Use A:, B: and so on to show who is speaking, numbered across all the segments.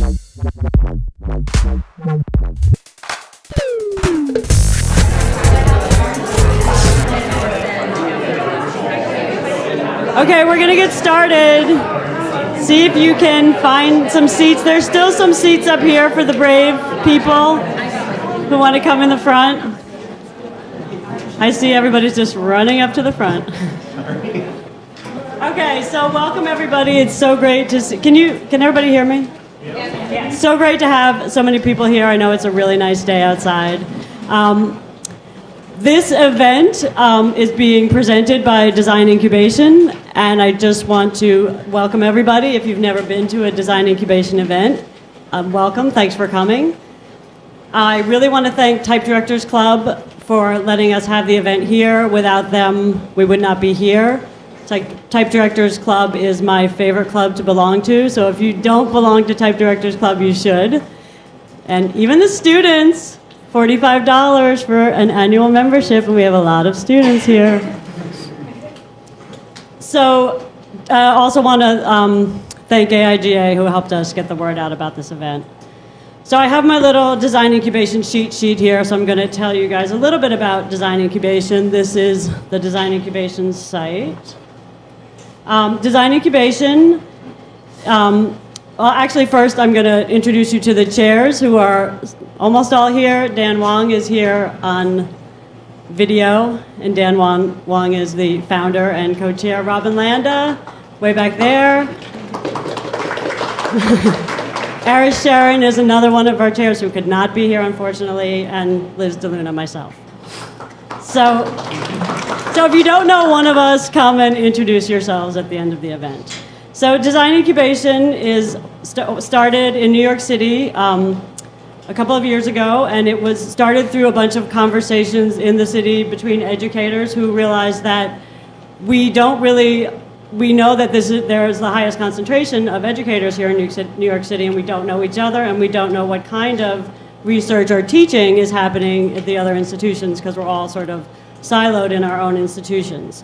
A: Okay, we're gonna get started. See if you can find some seats. There's still some seats up here for the brave people who want to come in the front. I see everybody's just running up to the front. Okay, so welcome everybody. It's so great to see. Can everybody hear me? Yeah. So great to have so many people here. I know it's a really nice day outside. This event is being presented by Design Incubation, and I just want to welcome everybody. If you've never been to a Design Incubation event, welcome. Thanks for coming. I really want to thank Type Directors Club for letting us have the event here. Without them, we would not be here. Type Directors Club is my favorite club to belong to, so if you don't belong to Type Directors Club, you should. And even the students, $45 for an annual membership, and we have a lot of students here. So also want to thank AIGA who helped us get the word out about this event. So I have my little Design Incubation cheat sheet here, so I'm going to tell you guys a little bit about Design Incubation. This is the Design Incubation site. Design Incubation, well, actually first I'm going to introduce you to the chairs who are almost all here. Dan Wong is here on video, and Dan Wong is the founder and co-chair. Robin Landa, way back there. Aris Sharon is another one of our chairs who could not be here, unfortunately, and Liz DeLuna, myself. So if you don't know one of us, come and introduce yourselves at the end of the event. So Design Incubation is started in New York City a couple of years ago, and it was started through a bunch of conversations in the city between educators who realized that we know that there is the highest concentration of educators here in New York City, and we don't know each other, and we don't know what kind of research or teaching is happening at the other institutions because we're all sort of siloed in our own institutions.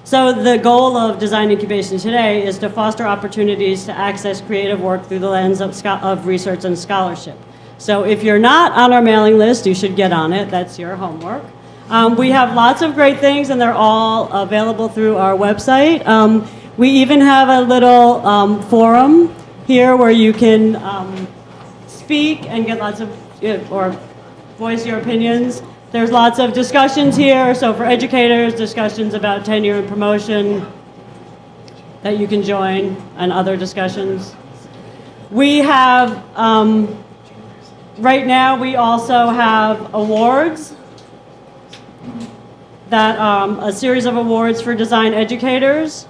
A: So the goal of Design Incubation today is to foster opportunities to access creative work through the lens of research and scholarship. So if you're not on our mailing list, you should get on it. That's your homework. We have lots of great things, and they're all available through our website. We even have a little forum here where you can speak and get lots of, or voice your opinions. There's lots of discussions here. So for educators, discussions about tenure and promotion that you can join, and other discussions. We have, right now we also have awards. That a series of awards for design educators,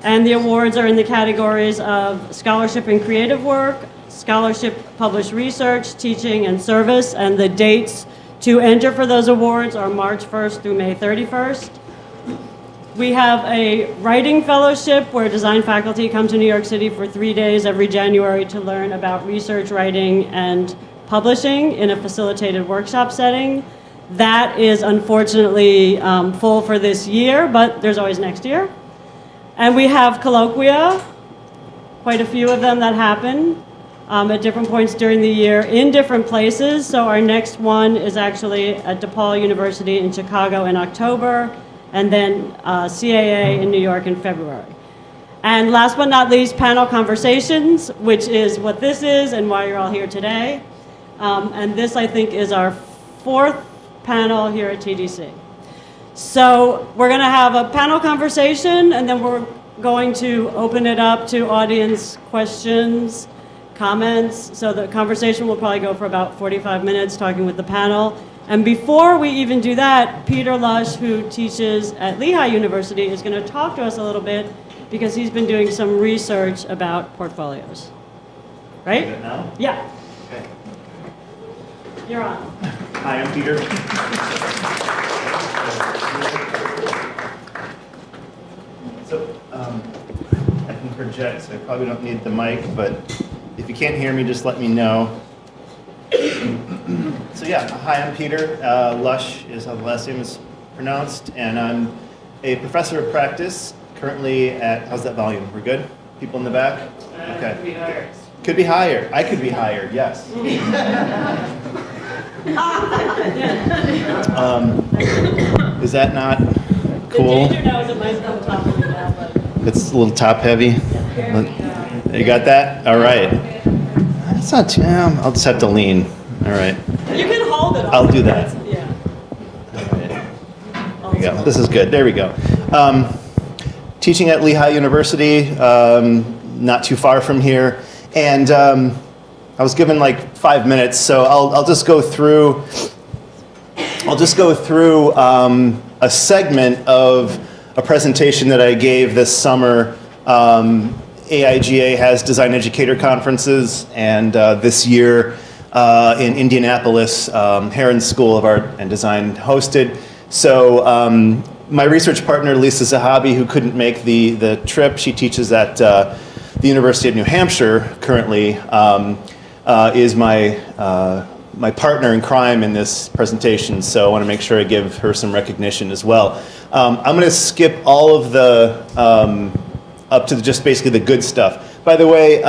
A: and the awards are in the categories of scholarship and creative work, scholarship published research, teaching and service, and the dates to enter for those awards are March 1st through May 31st. We have a writing fellowship where design faculty come to New York City for 3 days every January to learn about research, writing, and publishing in a facilitated workshop setting. That is unfortunately full for this year, but there's always next year. And we have colloquia, quite a few of them that happen at different points during the year in different places. So our next one is actually at DePaul University in Chicago in October, and then CAA in New York in February. And last but not least, panel conversations, which is what this is and why you're all here today. And this, I think, is our fourth panel here at TDC. So we're going to have a panel conversation, and then we're going to open it up to audience questions, comments. So the conversation will probably go for about 45 minutes talking with the panel. And before we even do that, Peter Lush, who teaches at Lehigh University, is going to talk to us a little bit because he's been doing some research about portfolios. Right?
B: Is it now?
A: Yeah.
B: Okay.
A: You're on.
B: Hi, I'm Peter. So I can project, so I probably don't need the mic, but if you can't hear me, just let me know. So yeah, hi, I'm Peter. Lush is how the last name is pronounced, and I'm a professor of practice currently at, how's that volume? We're good? People in the back? Okay. Could be hired. I could be hired, yes. Is that not cool?
A: The danger now is it might come top of me now, but.
B: It's a little top heavy. You got that? All right. That's not too, I'll just have to lean. All right.
A: You can hold it.
B: I'll do that.
A: Yeah.
B: All right. There we go. This is good. There we go. Teaching at Lehigh University, not too far from here. And I was given like 5 minutes, so I'll just go through. A segment of a presentation that I gave this summer. AIGA has design educator conferences, and this year in Indianapolis, Heron School of Art and Design hosted. So my research partner, Lisa Zahabi, who couldn't make the trip, she teaches at the University of New Hampshire currently, is my partner in crime in this presentation, so I want to make sure I give her some recognition as well. I'm going to skip all of the, up to just basically the good stuff. By the way,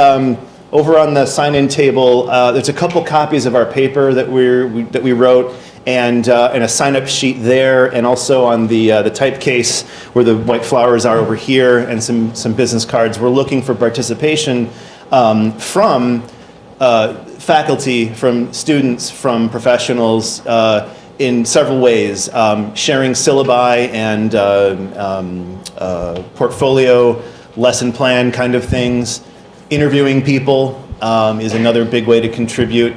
B: over on the sign-in table, there's a couple copies of our paper that we wrote, and a sign-up sheet there, and also on the type case where the white flowers are over here, and some business cards. We're looking for participation from faculty, from students, from professionals in several ways, sharing syllabi and portfolio, lesson plan kind of things. Interviewing people is another big way to contribute.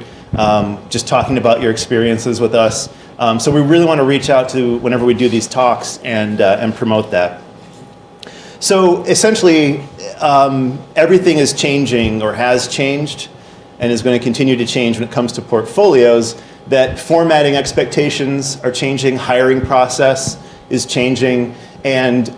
B: Just talking about your experiences with us. So we really want to reach out to whenever we do these talks and promote that. So essentially, everything is changing or has changed and is going to continue to change when it comes to portfolios. That formatting expectations are changing, hiring process is changing, and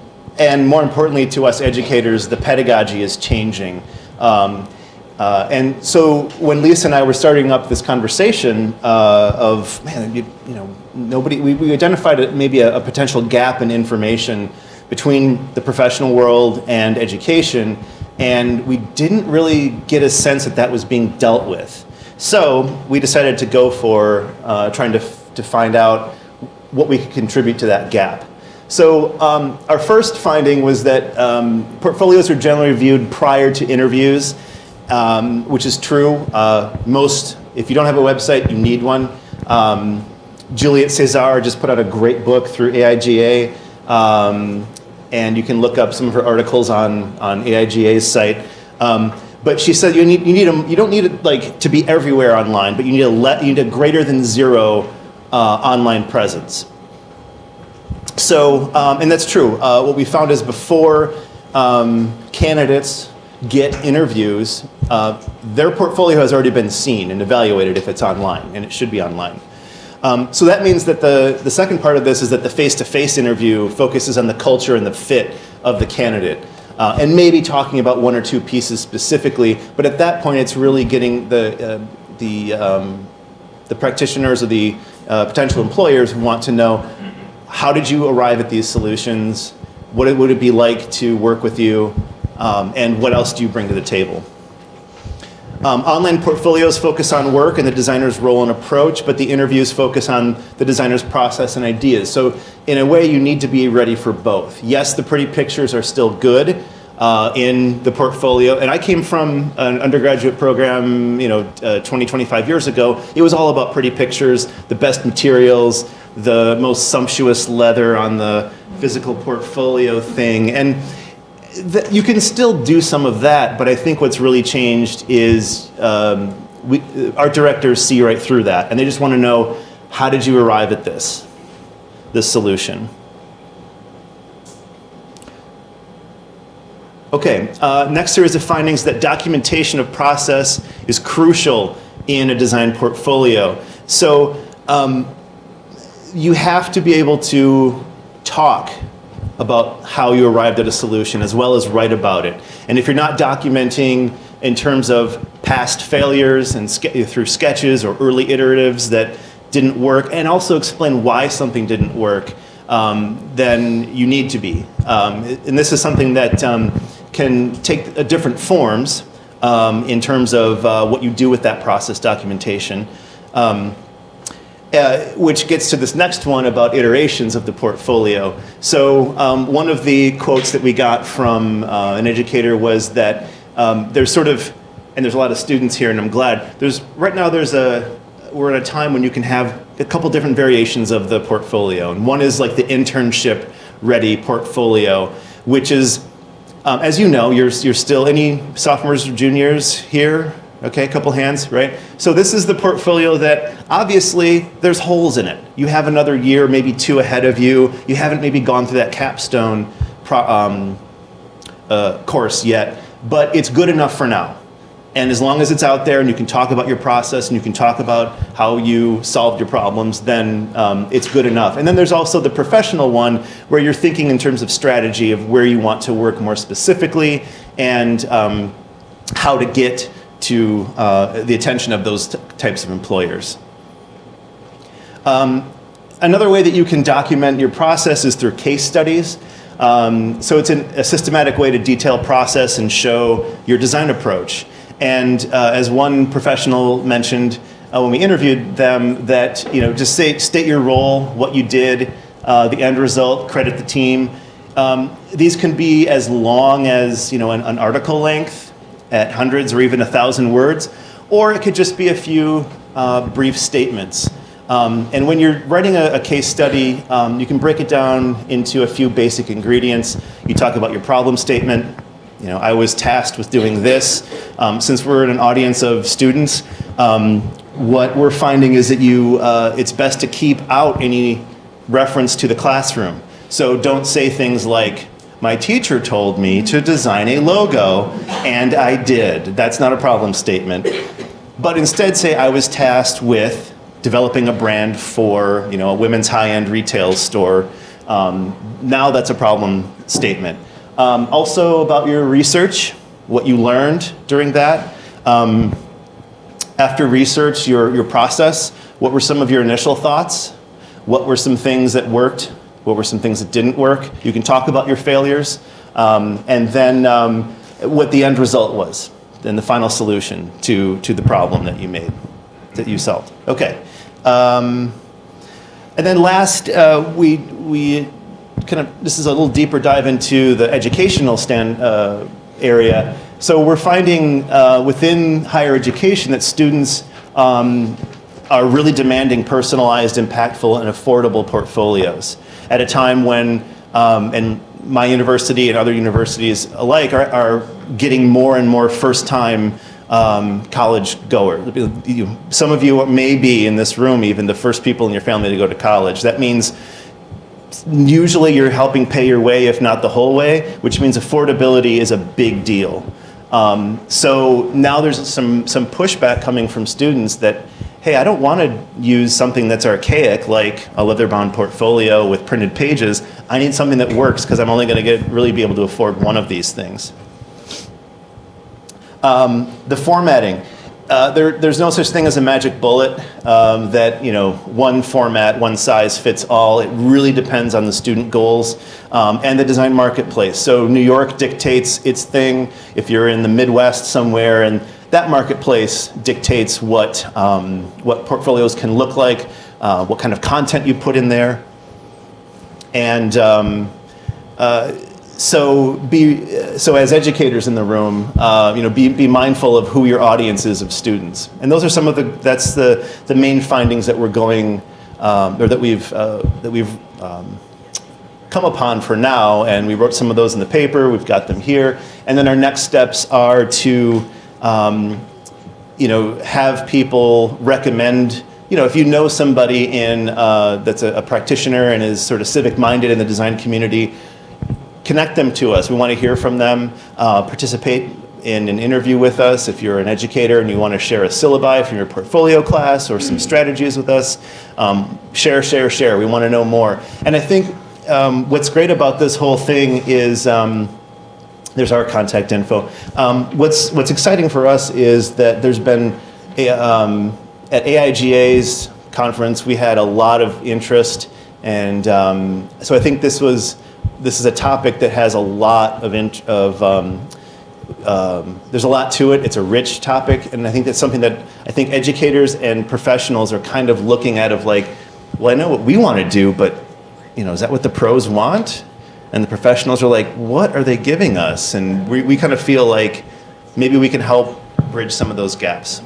B: more importantly to us educators, the pedagogy is changing. And so when Lisa and I were starting up this conversation of, man, we identified maybe a potential gap in information between the professional world and education, and we didn't really get a sense that was being dealt with. So we decided to go for trying to find out what we could contribute to that gap. So our first finding was that portfolios are generally reviewed prior to interviews, which is true. If you don't have a website, you need one. Juliet Cesar just put out a great book through AIGA, and you can look up some of her articles on AIGA's site. But she said you don't need it like to be everywhere online, but you need a greater than zero online presence. So, and that's true. What we found is before candidates get interviews, their portfolio has already been seen and evaluated if it's online, and it should be online. So that means that the second part of this is that the face-to-face interview focuses on the culture and the fit of the candidate, and maybe talking about one or two pieces specifically, but at that point it's really getting the practitioners or the potential employers want to know, how did you arrive at these solutions? What would it be like to work with you? And what else do you bring to the table? Online portfolios focus on work and the designer's role and approach, but the interviews focus on the designer's process and ideas. So in a way, you need to be ready for both. Yes, the pretty pictures are still good in the portfolio. And I came from an undergraduate program, 20, 25 years ago. It was all about pretty pictures, the best materials, the most sumptuous leather on the physical portfolio thing. And you can still do some of that, but I think what's really changed is our directors see right through that, and they just want to know, how did you arrive at this solution? Okay, next series of findings that documentation of process is crucial in a design portfolio. So you have to be able to talk about how you arrived at a solution as well as write about it. And if you're not documenting in terms of past failures and through sketches or early iteratives that didn't work, and also explain why something didn't work, then you need to be. And this is something that can take different forms. in terms of what you do with that process documentation. Which gets to this next one about iterations of the portfolio. So one of the quotes that we got from an educator was that there's sort of, and there's a lot of students here, and I'm glad, right now we're at a time when you can have a couple different variations of the portfolio. And one is like the internship ready portfolio, which is, as you know, you're still, any sophomores or juniors here? Okay, a couple hands, right? So this is the portfolio that obviously there's holes in it. You have another year, maybe 2 ahead of you. You haven't maybe gone through that capstone course yet, but it's good enough for now. And as long as it's out there and you can talk about your process and you can talk about how you solved your problems, then it's good enough. And then there's also the professional one where you're thinking in terms of strategy of where you want to work more specifically and how to get to the attention of those types of employers. Another way that you can document your process is through case studies. So it's a systematic way to detail process and show your design approach. And as one professional mentioned when we interviewed them, that just state your role, what you did, the end result, credit the team. These can be as long as an article length, at hundreds or even 1,000 words, or it could just be a few brief statements. And when you're writing a case study, you can break it down into a few basic ingredients. You talk about your problem statement. I was tasked with doing this. Since we're in an audience of students, what we're finding is that it's best to keep out any reference to the classroom. So don't say things like, my teacher told me to design a logo, and I did. That's not a problem statement. But instead say, I was tasked with developing a brand for a women's high-end retail store. Now that's a problem statement. Also about your research, what you learned during that. After research, your process, what were some of your initial thoughts? What were some things that worked? What were some things that didn't work? You can talk about your failures, and then what the end result was, then the final solution to the problem that you made, that you solved. Okay. And then last, we kind of, this is a little deeper dive into the educational area. So we're finding within higher education that students are really demanding personalized, impactful, and affordable portfolios at a time when, and my university and other universities alike are getting more and more first-time college goers. Some of you may be in this room even the first people in your family to go to college. That means usually you're helping pay your way, if not the whole way, which means affordability is a big deal. So now there's some pushback coming from students that, hey, I don't want to use something that's archaic like a leather-bound portfolio with printed pages. I need something that works because I'm only going to really be able to afford one of these things. The formatting. There's no such thing as a magic bullet that one format, one size fits all. It really depends on the student goals and the design marketplace. So New York dictates its thing. If you're in the Midwest somewhere, and that marketplace dictates what portfolios can look like, what kind of content you put in there, and so as educators in the room, be mindful of who your audience is of students, and those are some of that's the main findings that we're going or that we've come upon for now, and we wrote some of those in the paper. We've got them here, and then our next steps are to have people recommend. If you know somebody that's a practitioner and is sort of civic minded in the design community, connect them to us. We want to hear from them. Participate in an interview with us. If you're an educator and you want to share a syllabi from your portfolio class or some strategies with us, share. We want to know more. And I think what's great about this whole thing is there's our contact info. What's exciting for us is that there's been at AIGA's conference, we had a lot of interest, and so I think this is a topic that has a lot of there's a lot to it. It's a rich topic, and I think that's something that I think educators and professionals are kind of looking at of like, well, I know what we want to do, but is that what the pros want? And the professionals are like, what are they giving us? And we kind of feel like maybe we can help bridge some of those gaps.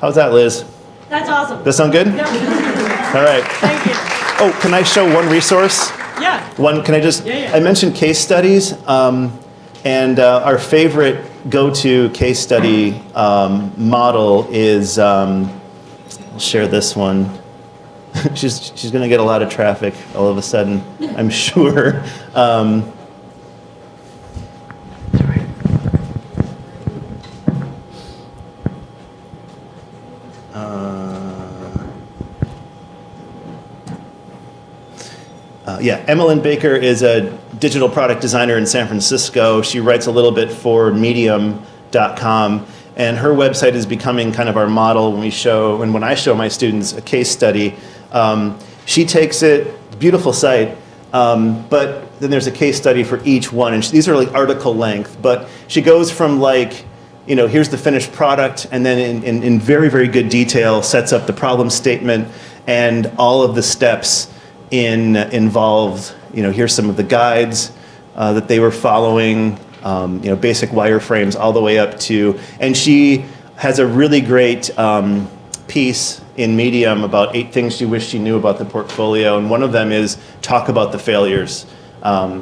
B: How's that, Liz?
A: That's awesome.
B: Does that sound good?
A: No.
B: All right.
A: Thank you.
B: Oh, can I show one resource?
A: Yeah.
B: Can I just,
A: Yeah.
B: I mentioned case studies, and our favorite go-to case study model is, I'll share this one. She's going to get a lot of traffic all of a sudden, I'm sure. Emmeline Baker is a digital product designer in San Francisco. She writes a little bit for Medium.com, and her website is becoming kind of our model when I show my students a case study. She takes it, beautiful site, but then there's a case study for each one, and these are like article length, but she goes from like, here's the finished product, and then in very, very good detail sets up the problem statement and all of the steps involved. Here's some of the guides that they were following, basic wireframes all the way up to, and she has a really great piece in Medium about 8 things she wished she knew about the portfolio, and one of them is talk about the failures.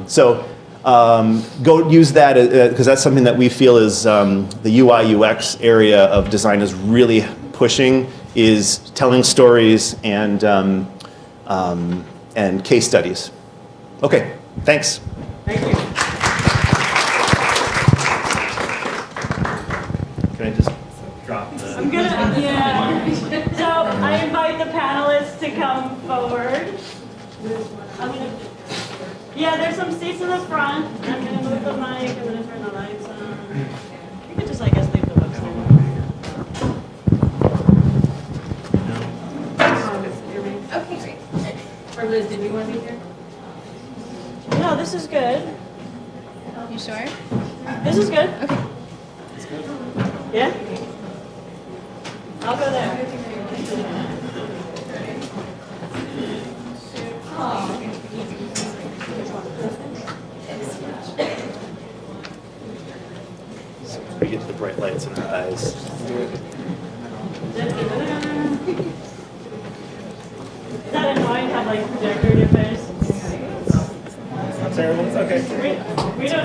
B: So go use that because that's something that we feel is the UI UX area of design is really pushing, is telling stories and case studies. Okay, thanks.
A: Thank you.
B: Can I just drop the...
A: I'm gonna, yeah. So I invite the panelists to come forward. There's some seats in the front. I'm gonna move the mic. I'm gonna turn the lights on. You could just, I guess, leave the books there.
C: Okay, great. Or Liz, did you want to be here?
A: No, this is good.
C: You sure?
A: This is good.
C: Okay.
A: Yeah? I'll go there.
B: We get the bright lights in our eyes.
A: Is that annoying to have like projector in your face?
B: Okay.
A: We don't.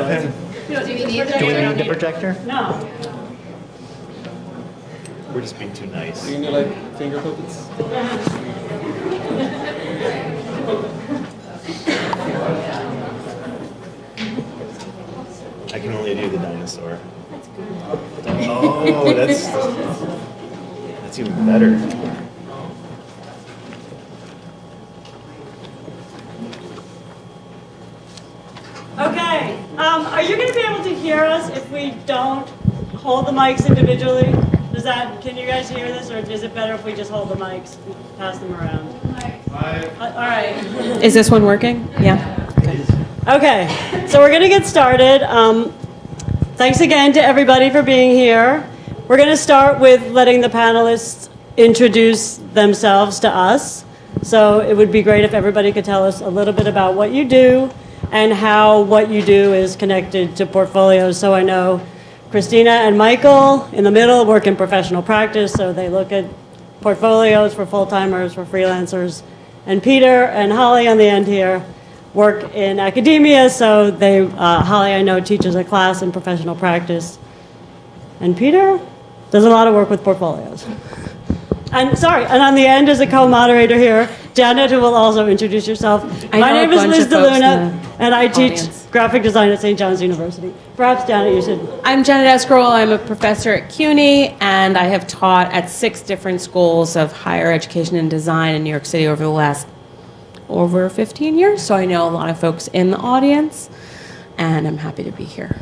C: Do we need
D: Do we need the projector?
A: No.
B: We're just being too nice.
E: Do you need like finger puppets?
B: I can only do the dinosaur. Oh, that's even better.
A: Okay. Are you going to be able to hear us if we don't hold the mics individually? Can you guys hear this, or is it better if we just hold the mics and pass them around? All right.
C: Is this one working? Yeah.
A: Okay, so we're going to get started. Thanks again to everybody for being here. We're going to start with letting the panelists introduce themselves to us. So it would be great if everybody could tell us a little bit about what you do and how what you do is connected to portfolios. So I know Christina and Michael in the middle work in professional practice, so they look at portfolios for full-timers, for freelancers. And Peter and Holly on the end here work in academia, so Holly, I know, teaches a class in professional practice. And Peter does a lot of work with portfolios. And on the end is a co-moderator here, Janet, who will also introduce yourself. My name is Liz DeLuna, and I teach graphic design at St. John's University. Perhaps, Janet, you should.
C: I'm Janet Eskerol. I'm a professor at CUNY, and I have taught at 6 different schools of higher education and design in New York City over the last over 15 years. So I know a lot of folks in the audience, and I'm happy to be here.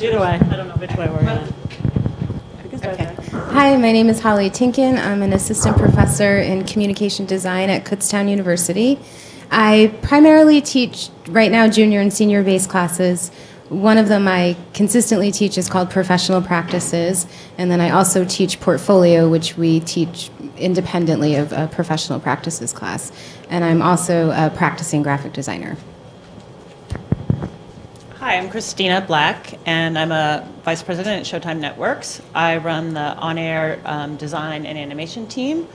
A: Either way, I don't know which way we're going.
F: Okay. Hi, my name is Holly Tinkin. I'm an assistant professor in communication design at Kutztown University. I primarily teach right now junior and senior based classes. One of them I consistently teach is called Professional Practices, and then I also teach Portfolio, which we teach independently of a Professional Practices class. And I'm also a practicing graphic designer.
D: Hi, I'm Christina Black, and I'm a vice president at Showtime Networks. I run the on-air design and animation team,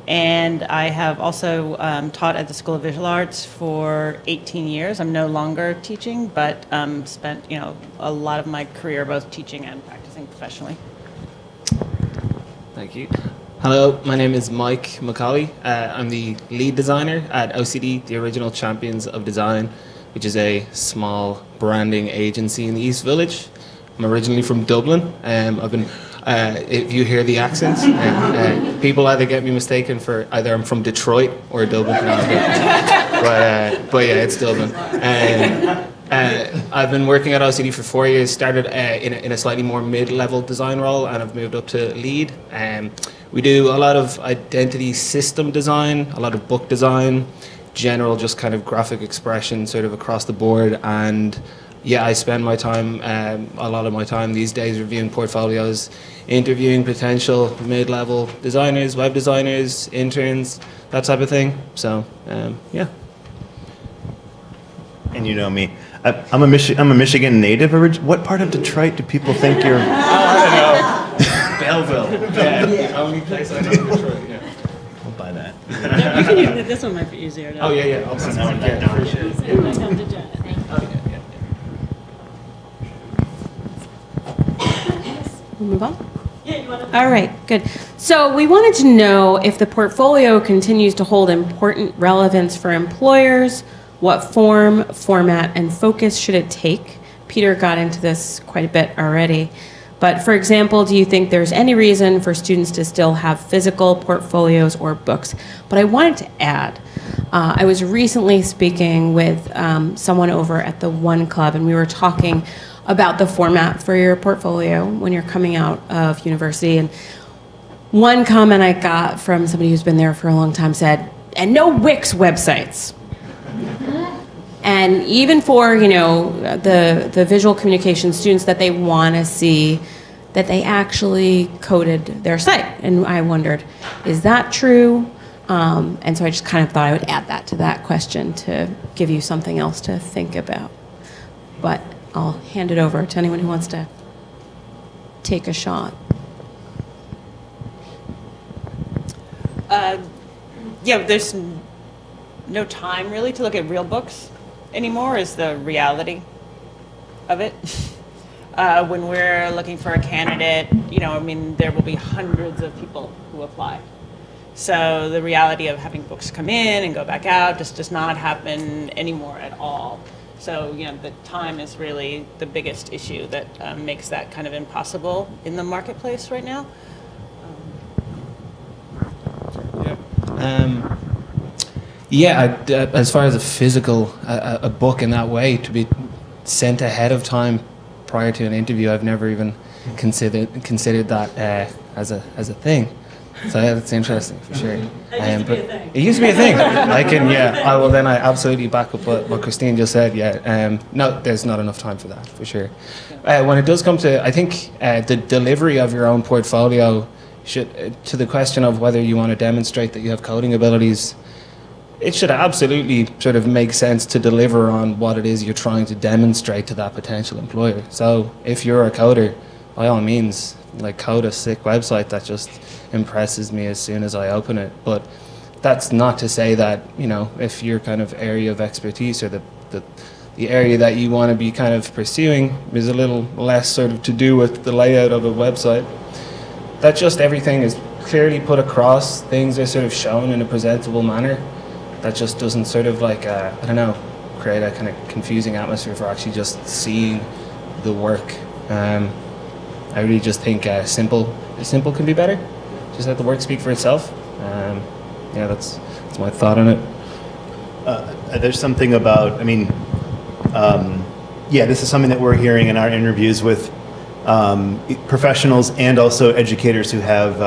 D: and I have also taught at the School of Visual Arts for 18 years. I'm no longer teaching, but spent a lot of my career both teaching and practicing professionally.
E: Thank you. Hello, my name is Mike Mccauley. I'm the lead designer at OCD, the Original Champions of Design, which is a small branding agency in the East Village. I'm originally from Dublin. If you hear the accents, people either get me mistaken for either I'm from Detroit or Dublin. No, but yeah, it's Dublin. I've been working at OCD for 4 years, started in a slightly more mid-level design role, and I've moved up to lead. We do a lot of identity system design, a lot of book design, general just kind of graphic expression sort of across the board. And yeah, I spend my time, a lot of my time these days reviewing portfolios, interviewing potential mid-level designers, web designers, interns, that type of thing. So yeah.
B: And you know me. I'm a Michigan native. What part of Detroit do people think you're?
E: Belleville. Yeah. Only place I know in Detroit. Yeah.
B: I'll buy that.
A: You can use, this one might be easier.
E: Oh yeah. I'll send one back down.
A: Come to Jen.
C: We'll move on.
A: Yeah, you want to?
C: All right, good. So we wanted to know if the portfolio continues to hold important relevance for employers. What form, format, and focus should it take? Peter got into this quite a bit already. But for example, do you think there's any reason for students to still have physical portfolios or books? But I wanted to add, I was recently speaking with someone over at the One Club, and we were talking about the format for your portfolio when you're coming out of university. And one comment I got from somebody who's been there for a long time said, and no Wix websites. And even for, the visual communication students that they want to see that they actually coded their site. And I wondered, is that true? And so I just kind of thought I would add that to that question to give you something else to think about. But I'll hand it over to anyone who wants to take a shot.
D: There's no time really to look at real books anymore is the reality of it. When we're looking for a candidate, there will be hundreds of people who apply. So the reality of having books come in and go back out just does not happen anymore at all. So, the time is really the biggest issue that makes that kind of impossible in the marketplace right now.
E: As far as a physical, a book in that way to be sent ahead of time prior to an interview, I've never even considered that as a thing. So yeah, that's interesting for sure. It used to be a thing. I absolutely back up what Christine just said. No, there's not enough time for that for sure. When it does come to, I think the delivery of your own portfolio to the question of whether you want to demonstrate that you have coding abilities, it should absolutely sort of make sense to deliver on what it is you're trying to demonstrate to that potential employer. So if you're a coder, by all means, code a sick website that just impresses me as soon as I open it. But that's not to say that, if your kind of area of expertise or the area that you want to be kind of pursuing is a little less sort of to do with the layout of a website, that just everything is clearly put across, things are sort of shown in a presentable manner. That just doesn't sort of create a kind of confusing atmosphere for actually just seeing the work. I really just think simple can be better. Just let the work speak for itself. That's my thought on it.
B: There's something about, this is something that we're hearing in our interviews with professionals and also educators who have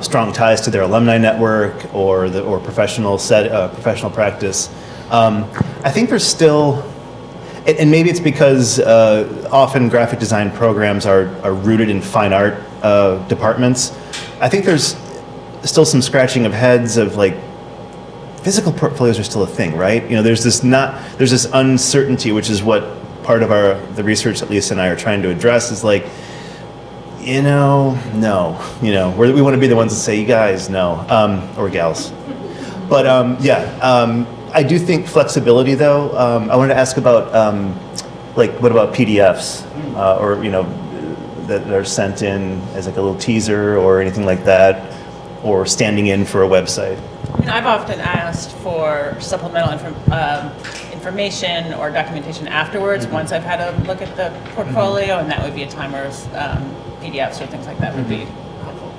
B: strong ties to their alumni network or professional practice. I think there's still, and maybe it's because often graphic design programs are rooted in fine art departments. I think there's still some scratching of heads of like, physical portfolios are still a thing, right? You know, there's this uncertainty, which is what part of the research that Lisa and I are trying to address is like, no, we want to be the ones that say, you guys, no, or gals. But I do think flexibility though. I wanted to ask about what about PDFs or that are sent in as like a little teaser or anything like that, or standing in for a website.
D: And I've often asked for supplemental information or documentation afterwards, once I've had a look at the portfolio, and that would be a time where PDFs or things like that would be helpful.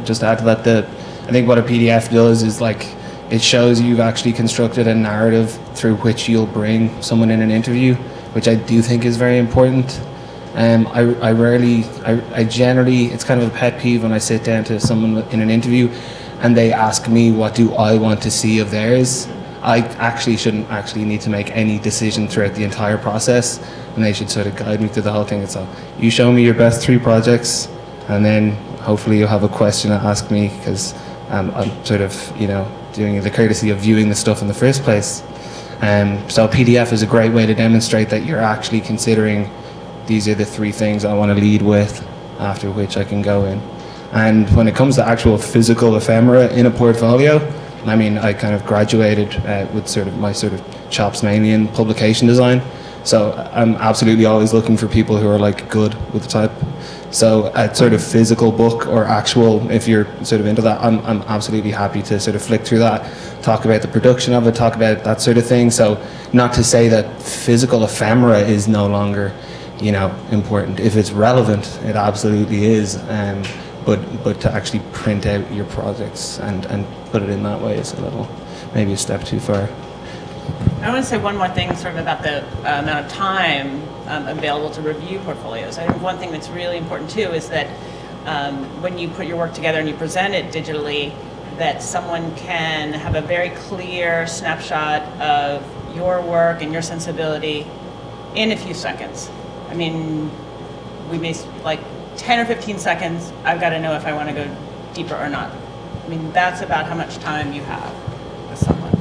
E: Just to add to that, I think what a PDF does is like, it shows you've actually constructed a narrative through which you'll bring someone in an interview, which I do think is very important. I generally, it's kind of a pet peeve when I sit down to someone in an interview and they ask me, what do I want to see of theirs? I actually shouldn't need to make any decision throughout the entire process, and they should sort of guide me through the whole thing. So you show me your best 3 projects, and then hopefully you'll have a question to ask me, because I'm sort of, doing the courtesy of viewing the stuff in the first place. So PDF is a great way to demonstrate that you're actually considering these are the 3 things I want to lead with, after which I can go in. And when it comes to actual physical ephemera in a portfolio, I mean, I kind of graduated with my chops mainly in publication design. So I'm absolutely always looking for people who are like good with the type. So a sort of physical book or actual, if you're sort of into that, I'm absolutely happy to sort of flick through that, talk about the production of it, talk about that sort of thing. So not to say that physical ephemera is no longer, important. If it's relevant, it absolutely is. But to actually print out your projects and put it in that way is maybe a step too far.
D: I want to say one more thing sort of about the amount of time available to review portfolios. I think one thing that's really important too is that when you put your work together and you present it digitally, that someone can have a very clear snapshot of your work and your sensibility in a few seconds. I mean, we may, 10 or 15 seconds, I've got to know if I want to go deeper or not. I mean, that's about how much time you have with someone.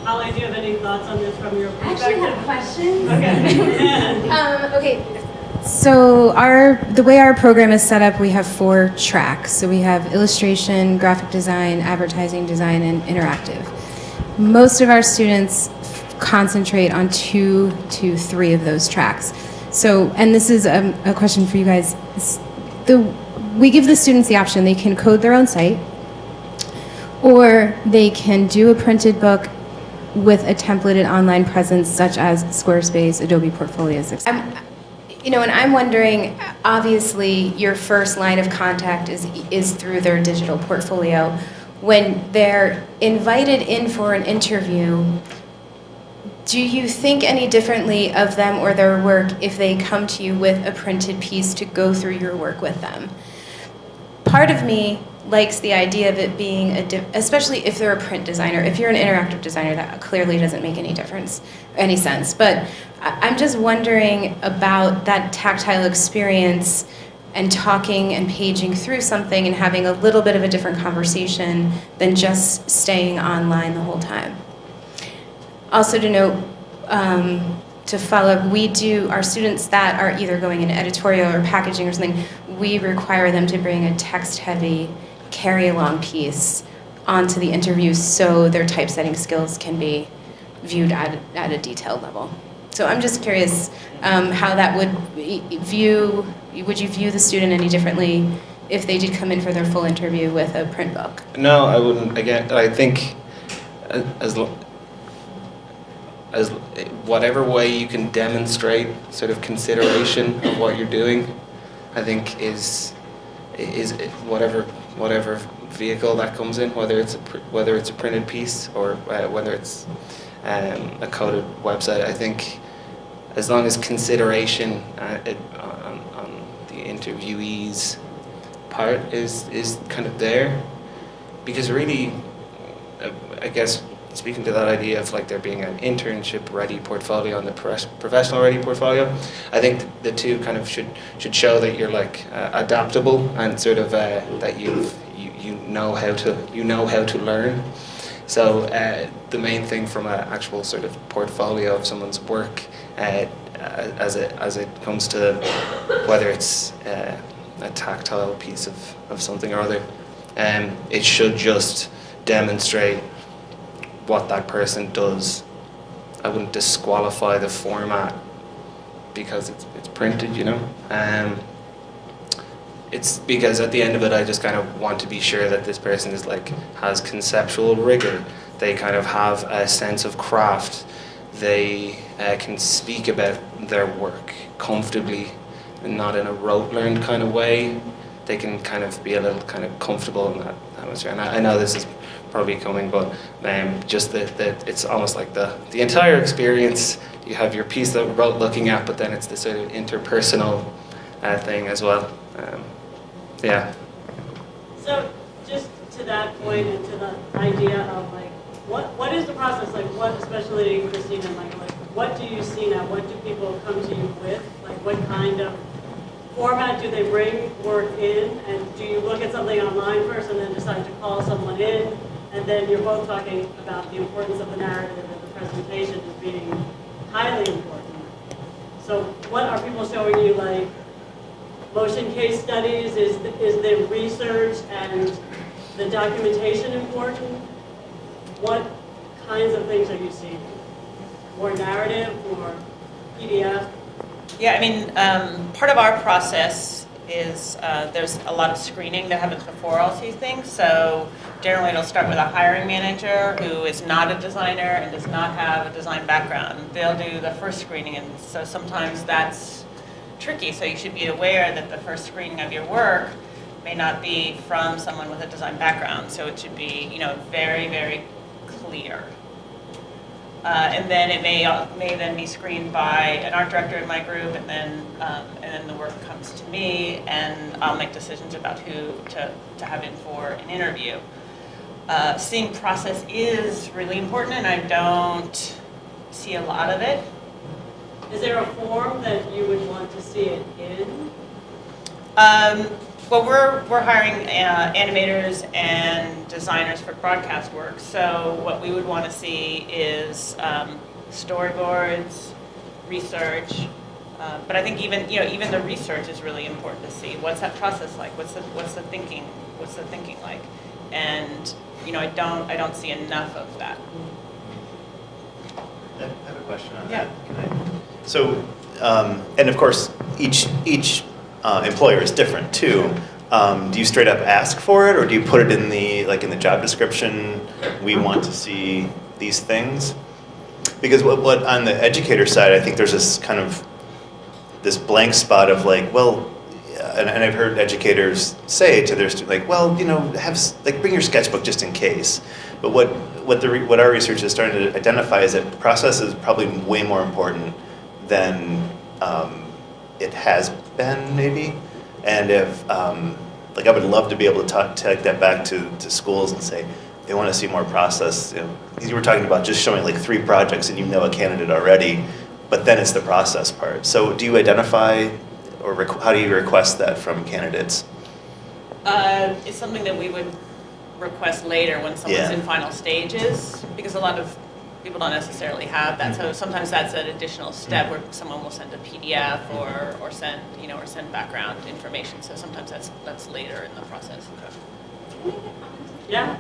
A: Holly, do you have any thoughts on this from your
F: I actually
A: perspective?
F: have questions.
A: Okay.
F: Okay. So the way our program is set up, we have 4 tracks. So we have illustration, graphic design, advertising design, and interactive. Most of our students concentrate on 2 to 3 of those tracks. So, and this is a question for you guys. We give the students the option. They can code their own site, or they can do a printed book with a templated online presence such as Squarespace, Adobe Portfolios, etc. And I'm wondering, obviously your first line of contact is through their digital portfolio. When they're invited in for an interview, do you think any differently of them or their work if they come to you with a printed piece to go through your work with them? Part of me likes the idea of it being especially if they're a print designer. If you're an interactive designer, that clearly doesn't make any sense. But I'm just wondering about that tactile experience and talking and paging through something and having a little bit of a different conversation than just staying online the whole time. Also to note, to follow up, our students that are either going in editorial or packaging or something, we require them to bring a text-heavy carry-along piece onto the interview so their typesetting skills can be viewed at a detailed level. So I'm just curious how that would you view the student any differently if they did come in for their full interview with a print book?
E: No, I wouldn't. Again, I think as whatever way you can demonstrate sort of consideration of what you're doing, I think is whatever vehicle that comes in, whether it's a printed piece or whether it's a coded website. I think as long as consideration on the interviewee's part is kind of there, because really, I guess speaking to that idea of like there being an internship ready portfolio and the professional ready portfolio, I think the two kind of should show that you're like adaptable and sort of that you know how to learn. So the main thing from an actual sort of portfolio of someone's work, as it comes to whether it's a tactile piece of something or other, it should just demonstrate what that person does. I wouldn't disqualify the format because it's printed, you know. It's because at the end of it, I just kind of want to be sure that this person is like has conceptual rigor. They kind of have a sense of craft. They can speak about their work comfortably and not in a rote learned kind of way. They can kind of be a little kind of comfortable in that atmosphere. And I know this is probably coming, but just that it's almost like the entire experience. You have your piece that we're both looking at, but then it's the sort of interpersonal thing as well. Yeah.
A: So just to that point and to the idea of like, what is the process like? What, especially Christina and Michael, like, what do you see now? What do people come to you with? Like, what kind of format do they bring work in? And do you look at something online first and then decide to call someone in? And then you're both talking about the importance of the narrative and the presentation as being highly important. So what are people showing you, like motion case studies? Is the research and the documentation important? What kinds of things are you seeing? More narrative, more PDF?
D: Yeah, I mean, part of our process is there's a lot of screening that happens before all these things. So generally it'll start with a hiring manager who is not a designer and does not have a design background. They'll do the first screening, and so sometimes that's tricky. So you should be aware that the first screening of your work may not be from someone with a design background. So it should be, you know, very, very clear. And then it may then be screened by an art director in my group, and then the work comes to me, and I'll make decisions about who to have in for an interview. Seeing process is really important, and I don't see a lot of it.
A: Is there a form that you would want to see it in?
D: Well, we're hiring animators and designers for broadcast work. So what we would want to see is storyboards, research. But I think even the research is really important to see. What's that process like? What's the thinking? What's the thinking like? And I don't see enough of that.
B: I have a question on
D: Yeah.
B: that. So, and of course, each employer is different too. Do you straight up ask for it, or do you put it in the job description? We want to see these things, because what on the educator side, I think there's this kind of this blank spot of like, well, and I've heard educators say to their students, like, well, bring your sketchbook just in case. But what our research is starting to identify is that process is probably way more important than it has been, maybe. And if I would love to be able to take that back to schools and say they want to see more process. You were talking about just showing like 3 projects and you know a candidate already, but then it's the process part. So do you identify, or how do you request that from candidates?
D: It's something that we would request later when someone's in final stages, because a lot of people don't necessarily have that. So sometimes that's an additional step where someone will send a PDF or send background information. So sometimes that's later in the process.
A: Yeah.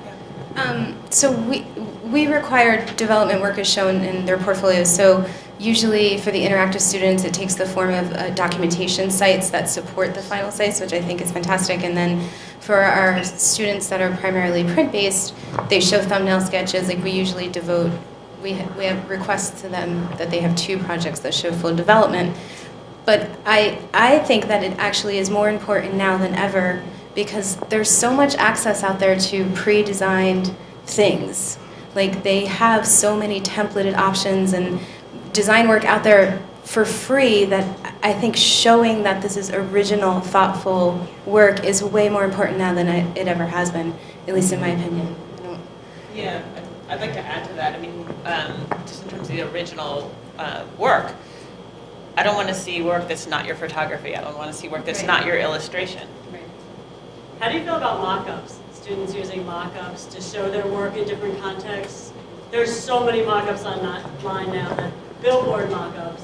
F: So we require development work as shown in their portfolios. So usually for the interactive students, it takes the form of documentation sites that support the final sites, which I think is fantastic. And then for our students that are primarily print-based, they show thumbnail sketches. Like we usually we have requests to them that they have 2 projects that show full development. But I think that it actually is more important now than ever, because there's so much access out there to pre-designed things. Like they have so many templated options and design work out there for free, that I think showing that this is original, thoughtful work is way more important now than it ever has been, at least in my opinion.
D: Yeah, I'd like to add to that. I mean, just in terms of the original work, I don't want to see work that's not your photography. I don't want to see work that's
A: Right.
D: not your illustration.
A: How do you feel about mock-ups? Students using mock-ups to show their work in different contexts? There's so many mock-ups online now, that billboard mock-ups,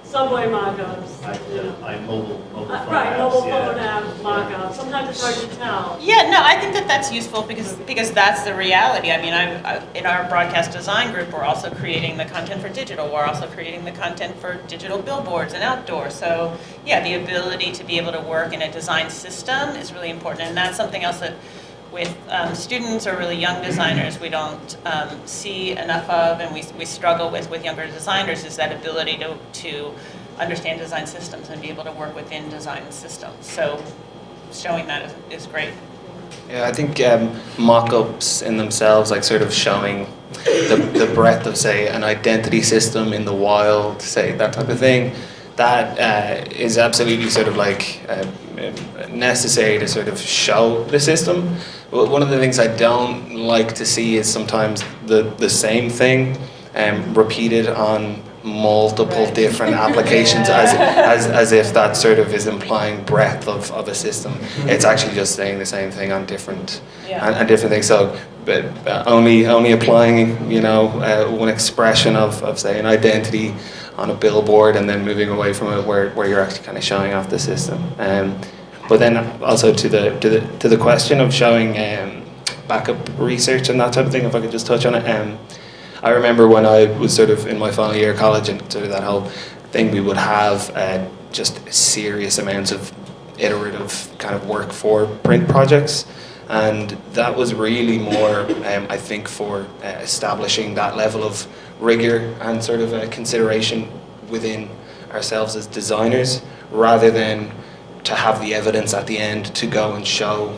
A: subway mock-ups, you know.
B: Mobile phone
A: Right, mobile
B: apps, yeah.
A: phone app mock-ups. Sometimes it's hard to tell.
D: Yeah, no, I think that that's useful because that's the reality. I mean, in our broadcast design group, we're also creating the content for digital. We're also creating the content for digital billboards and outdoor. So, yeah, the ability to be able to work in a design system is really important, and that's something else that with students or really young designers we don't see enough of, and we struggle with younger designers, is that ability to understand design systems and be able to work within design systems. So showing that is great.
E: Yeah, I think mock-ups in themselves, like sort of showing the breadth of, say, an identity system in the wild, say, that type of thing, that is absolutely sort of like necessary to sort of show the system. But one of the things I don't like to see is sometimes the same thing repeated on multiple different applications, as if that sort of is implying breadth of a system. It's actually just saying the same thing on different and different things. So, but only applying, you know, one expression of say an identity on a billboard, and then moving away from it where you're actually kind of showing off the system. But then also to the question of showing backup research and that type of thing, if I could just touch on it. I remember when I was sort of in my final year of college and sort of that whole thing, we would have just serious amounts of iterative kind of work for print projects. And that was really more, I think, for establishing that level of rigor and sort of consideration within ourselves as designers, rather than to have the evidence at the end to go and show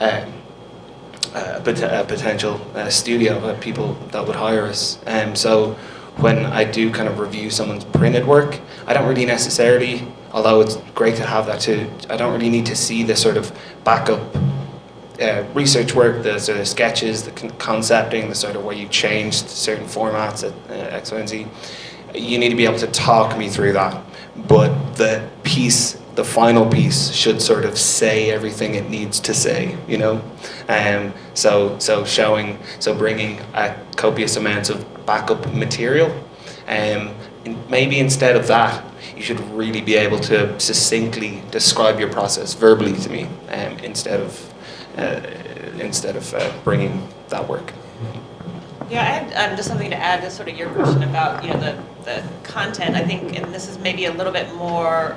E: a potential studio, people that would hire us. So when I do kind of review someone's printed work, I don't really necessarily, although it's great to have that too, I don't really need to see the sort of backup research work, the sort of sketches, the concepting, the sort of where you changed certain formats at X, Y, and Z. You need to be able to talk me through that. But the final piece should sort of say everything it needs to say, you know? So bringing copious amounts of backup material. Maybe instead of that, you should really be able to succinctly describe your process verbally to me, instead of bringing that work.
D: Yeah, I had just something to add to sort of your question about, you know, the content. I think, and this is maybe a little bit more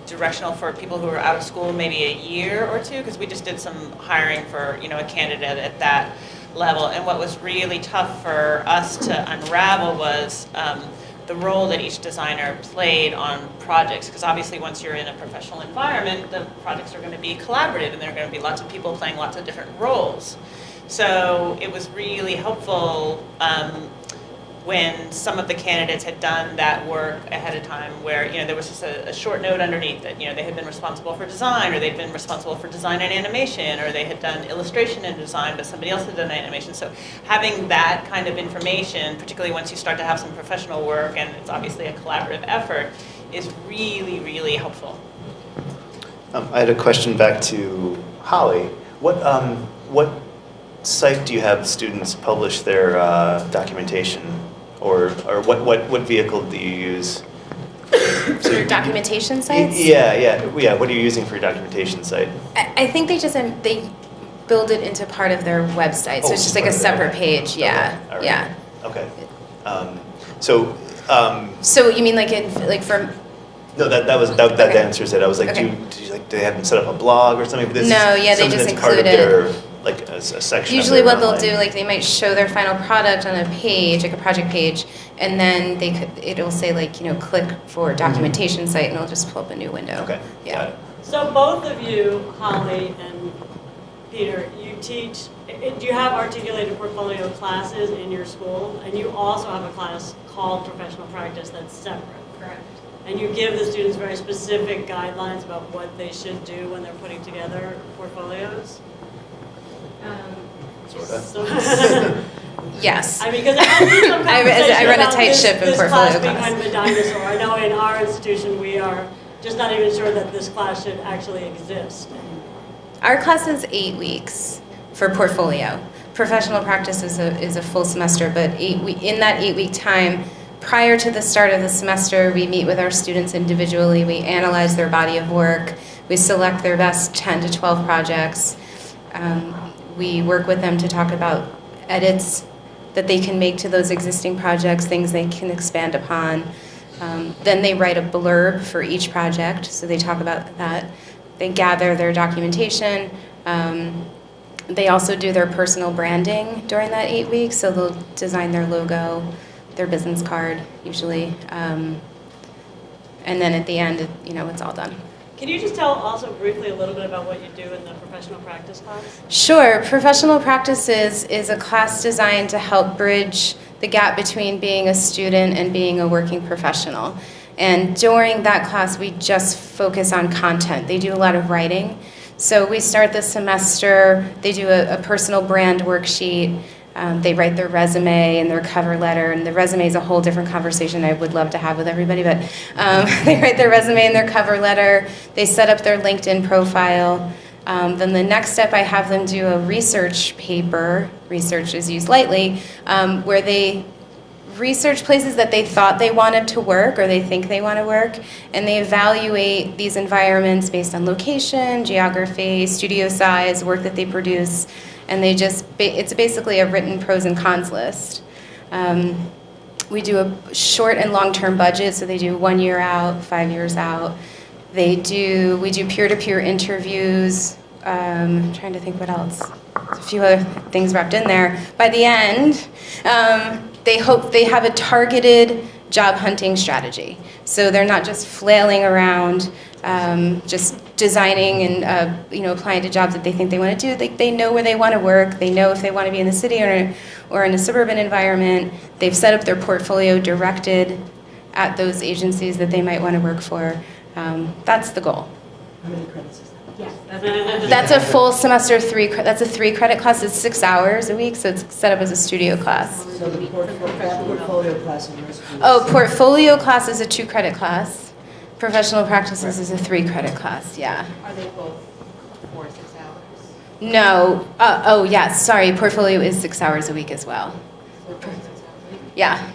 D: directional for people who are out of school, maybe a year or two, because we just did some hiring for, you know, a candidate at that level. And what was really tough for us to unravel was the role that each designer played on projects, because obviously once you're in a professional environment, the projects are going to be collaborative and there are going to be lots of people playing lots of different roles. So it was really helpful when some of the candidates had done that work ahead of time, where, you know, there was just a short note underneath that, you know, they had been responsible for design, or they'd been responsible for design and animation, or they had done illustration and design, but somebody else had done animation. So having that kind of information, particularly once you start to have some professional work and it's obviously a collaborative effort, is really, really helpful.
B: I had a question back to Holly. What site do you have students publish their documentation, or what vehicle do you use?
F: For your documentation sites?
B: Yeah. What are you using for your documentation site?
F: I think they build it into part of their website, so it's just like a separate page. Yeah,
B: Okay. All right.
F: yeah.
B: Okay.
F: So you mean for?
B: No, that
F: Okay.
B: answers it. I was like,
F: Okay.
B: do they have them set up a blog or something? But this
F: No,
B: is
F: yeah, they
B: something
F: just
B: that's part of
F: include it.
B: their, like a section.
F: Usually
B: of their
F: what they'll
B: online.
F: do, like they might show their final product on a page, like a project page, and then it'll say, like, you know, click for documentation site, and it'll just pull up a new window.
B: Okay.
F: Yeah.
B: Got it.
A: So both of you, Holly and Peter, you teach, do you have articulated portfolio classes in your school? And you also have a class called professional practice that's separate.
G: Correct.
A: And you give the students very specific guidelines about what they should do when they're putting together portfolios? So,
F: Yes.
A: I mean, because I did some
F: I
A: conversation
F: run a
A: about
F: tight
A: this,
F: ship in
A: this
F: portfolio
A: class being
F: class.
A: kind of a dinosaur. I know in our institution we are just not even sure that this class should actually exist.
F: Our class is 8 weeks for portfolio. Professional practice is a full semester, but in that 8-week time, prior to the start of the semester, we meet with our students individually. We analyze their body of work. We select their best 10 to 12 projects. We work with them to talk about edits that they can make to those existing projects, things they can expand upon. Then they write a blurb for each project, so they talk about that. They gather their documentation. They also do their personal branding during that 8 weeks, so they'll design their logo, their business card, usually. And then at the end, it's all done.
A: Can you just tell also briefly a little bit about what you do in the professional practice class?
F: Sure. Professional practices is a class designed to help bridge the gap between being a student and being a working professional. And during that class, we just focus on content. They do a lot of writing. So we start the semester, they do a personal brand worksheet. They write their resume and their cover letter, and the resume is a whole different conversation I would love to have with everybody, but they write their resume and their cover letter. They set up their LinkedIn profile. Then the next step, I have them do a research paper, research is used lightly, where they research places that they thought they wanted to work or they think they want to work, and they evaluate these environments based on location, geography, studio size, work that they produce, and it's basically a written pros and cons list. We do a short and long-term budget, so they do 1 year out, 5 years out. We do peer-to-peer interviews. I'm trying to think what else. There's a few other things wrapped in there. By the end, they hope they have a targeted job hunting strategy. So they're not just flailing around, just designing and applying to jobs that they think they want to do. They know where they want to work. They know if they want to be in the city or in a suburban environment. They've set up their portfolio directed at those agencies that they might want to work for. That's the goal.
G: How many credits is that?
F: That's a full semester that's a 3-credit class. It's 6 hours a week, so it's set up as a studio class.
G: So the portfolio class in your school?
F: Oh, portfolio class is a 2-credit class. Professional practices is a 3-credit class, yeah.
G: Are they both 4 or 6 hours?
F: No, yes, sorry, portfolio is 6 hours a week as well.
G: So 6 hours a week?
F: Yeah.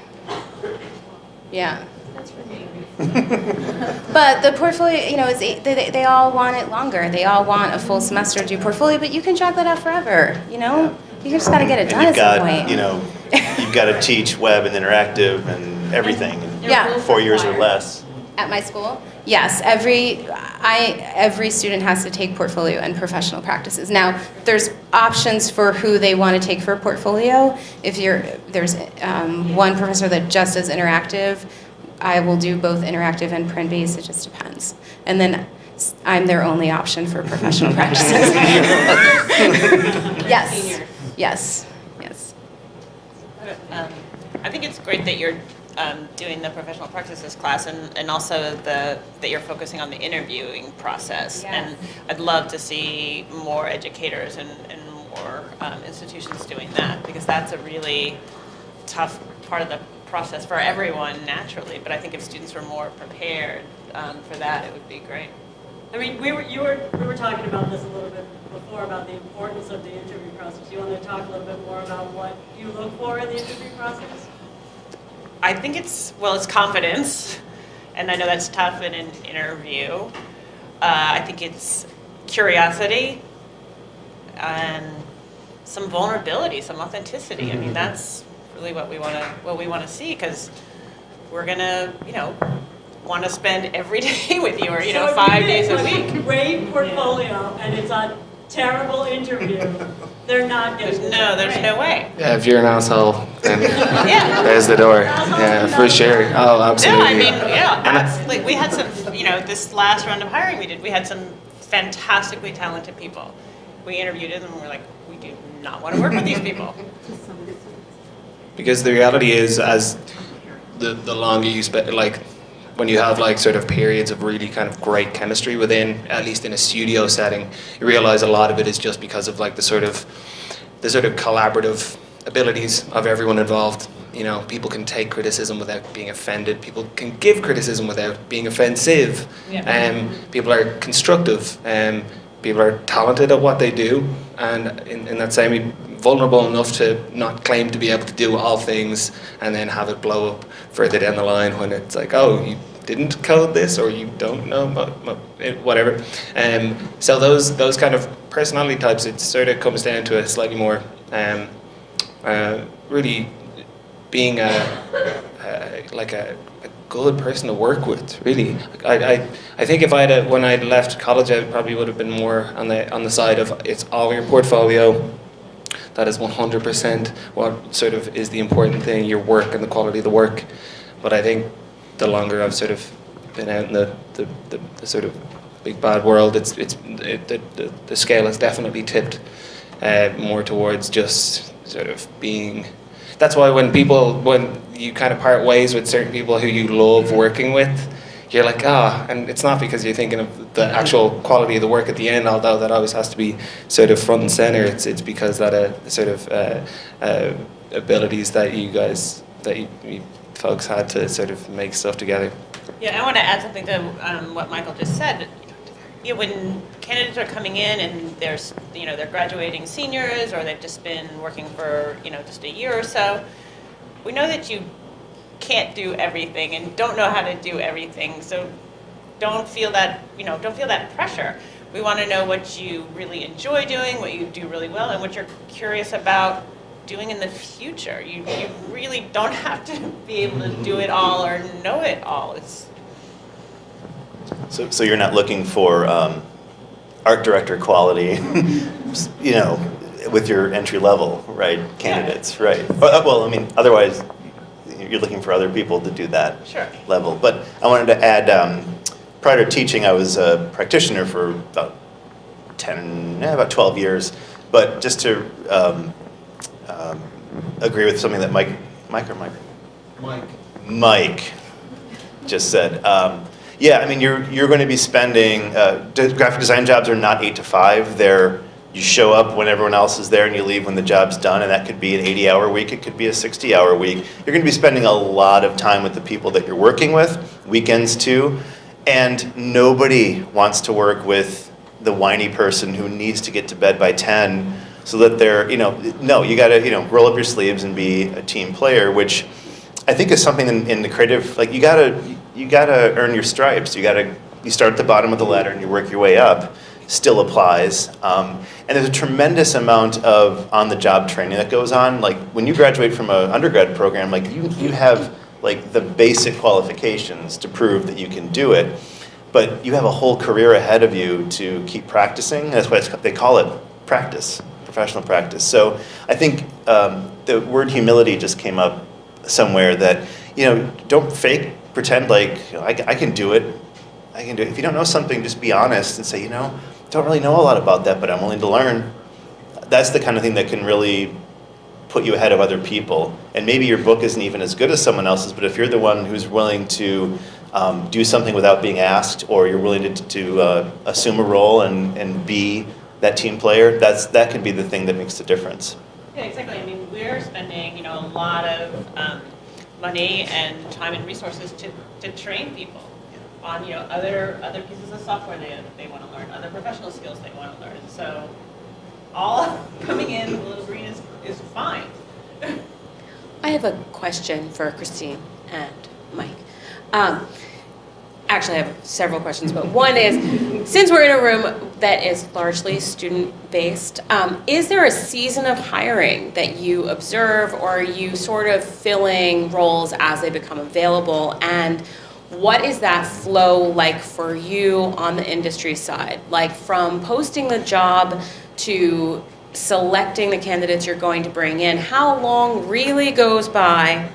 F: Yeah.
G: That's for me.
F: But the portfolio, they all want it longer. They all want a full semester to do portfolio, but you can drag that out forever, You just got to get it done at some point.
B: You've got to teach web and interactive and everything in
F: Yeah.
B: 4 years or less.
F: At my school? Yes, every student has to take portfolio and professional practices. Now, there's options for who they want to take for portfolio. There's one professor that just does interactive. I will do both interactive and print-based, it just depends. And then I'm their only option for professional practices. Yes, yes, yes.
D: I think it's great that you're doing the professional practices class and also that you're focusing on the interviewing process.
F: Yes.
D: And I'd love to see more educators and more institutions doing that, because that's a really tough part of the process for everyone naturally. But I think if students were more prepared for that, it would be great.
A: I mean, we were talking about this a little bit before about the importance of the interview process. You want to talk a little bit more about what you look for in the interview process?
D: I think it's confidence, and I know that's tough in an interview. I think it's curiosity and some vulnerability, some authenticity. I mean, that's really what we want to see, because we're gonna, want to spend every day with you, or
A: So
D: 5 days a
A: if you
D: week.
A: get a great portfolio and it's a terrible interview, they're not getting it.
D: There's no way.
E: Yeah, if you're an asshole, then
D: Yeah.
E: there's the door. Yeah, for sure. Oh,
D: No,
E: absolutely.
D: I mean, we had some, this last round of hiring we had some fantastically talented people we interviewed them and we're like, we do not want to work with these people.
E: Because the reality is, as the longer you spend, like when you have like sort of periods of really kind of great chemistry within, at least in a studio setting, you realize a lot of it is just because of like the sort of collaborative abilities of everyone involved. You know, people can take criticism without being offended. People can give criticism without being offensive.
D: Yeah.
E: People are constructive. People are talented at what they do, and in that same way, vulnerable enough to not claim to be able to do all things, and then have it blow up further down the line when it's like, oh, you didn't code this, or you don't know, whatever. So those kind of personality types, it sort of comes down to a slightly more really being a good person to work with. Really, I think if when I left college, I probably would have been more on the side of it's all your portfolio. That is 100% what sort of is the important thing, your work and the quality of the work. But I think the longer I've sort of been out in the sort of big bad world, the scale has definitely tipped more towards just sort of being. That's why when you kind of part ways with certain people who you love working with, you're like, and it's not because you're thinking of the actual quality of the work at the end, although that always has to be sort of front and center. It's because that sort of abilities that you folks had to sort of make stuff together.
D: Yeah, I want to add something to what Michael just said. You know, when candidates are coming in and they're graduating seniors, or they've just been working for just a year or so, we know that you can't do everything and don't know how to do everything. So don't feel that pressure. We want to know what you really enjoy doing, what you do really well, and what you're curious about doing in the future. You really don't have to be able to do it all or know it all.
B: So you're not looking for art director quality, with your entry level, right, candidates, right? Well, I mean, otherwise, you're looking for other people to do that level. But I wanted to add, prior to teaching, I was a practitioner for about 12 years. But just to agree with something that Mike just said. Yeah, I mean, you're going to be spending, graphic design jobs are not 8 to 5. You show up when everyone else is there and you leave when the job's done, and that could be an 80-hour week, it could be a 60-hour week. You're going to be spending a lot of time with the people that you're working with, weekends too, and nobody wants to work with the whiny person who needs to get to bed by 10 so that they're, no, you got to, roll up your sleeves and be a team player, which I think is something in the creative, like you got to earn your stripes. You start at the bottom of the ladder and you work your way up. Still applies. And there's a tremendous amount of on-the-job training that goes on. Like when you graduate from an undergrad program, like you have like the basic qualifications to prove that you can do it, but you have a whole career ahead of you to keep practicing. That's why they call it practice, professional practice. So I think the word humility just came up somewhere that, don't fake, pretend like I can do it. I can do it. If you don't know something, just be honest and say, don't really know a lot about that, but I'm willing to learn. That's the kind of thing that can really put you ahead of other people. And maybe your book isn't even as good as someone else's, but if you're the one who's willing to do something without being asked, or you're willing to assume a role and be that team player, that can be the thing that makes the difference.
D: Yeah, exactly. I mean, we're spending, a lot of money and time and resources to train people on, other pieces of software they want to learn, other professional skills they want to learn. So all coming in a little green is fine.
C: I have a question for Christine and Mike. Actually, I have several questions, but one is, since we're in a room that is largely student-based, is there a season of hiring that you observe, or are you sort of filling roles as they become available? And what is that flow like for you on the industry side? Like from posting the job to selecting the candidates you're going to bring in, how long really goes by?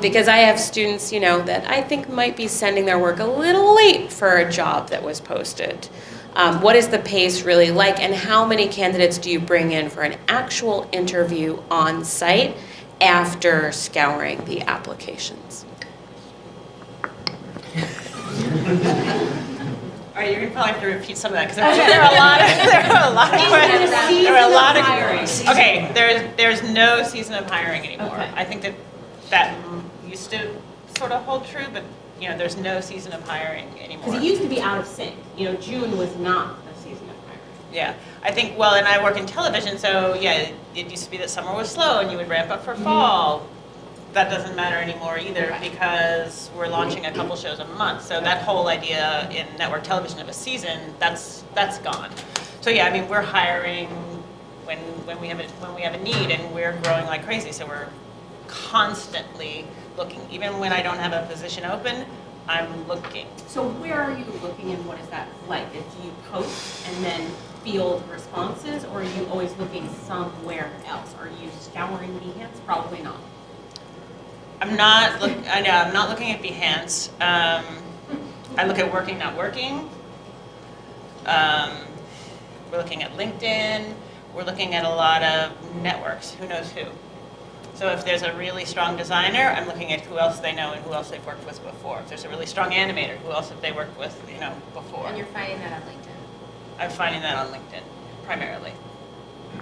C: Because I have students, that I think might be sending their work a little late for a job that was posted. What is the pace really like, and how many candidates do you bring in for an actual interview on site after scouring the applications?
D: All right, you're gonna probably have to repeat some of that, because there are a lot of questions. Okay, there's no season of hiring anymore.
C: Okay.
D: I think that used to sort of hold true, but, there's no season of hiring anymore.
C: Because it used to be out of sync. June was not a season of hiring.
D: Yeah, I think, well, and I work in television, so yeah, it used to be that summer was slow and you would ramp up for fall. That doesn't matter anymore either, because we're launching a couple shows a month. So that whole idea in network television of a season, that's gone. So yeah, I mean, we're hiring when we have a need, and we're growing like crazy. So we're constantly looking. Even when I don't have a position open, I'm looking.
C: So where are you looking, and what is that like? Do you post and then field responses, or are you always looking somewhere else? Are you scouring Behance? Probably not.
D: I'm not looking at Behance. I look at working, not working. We're looking at LinkedIn. We're looking at a lot of networks. Who knows who? So if there's a really strong designer, I'm looking at who else they know and who else they've worked with before. If there's a really strong animator, who else have they worked with, before?
F: And you're finding that on LinkedIn.
D: I'm finding that on LinkedIn, primarily.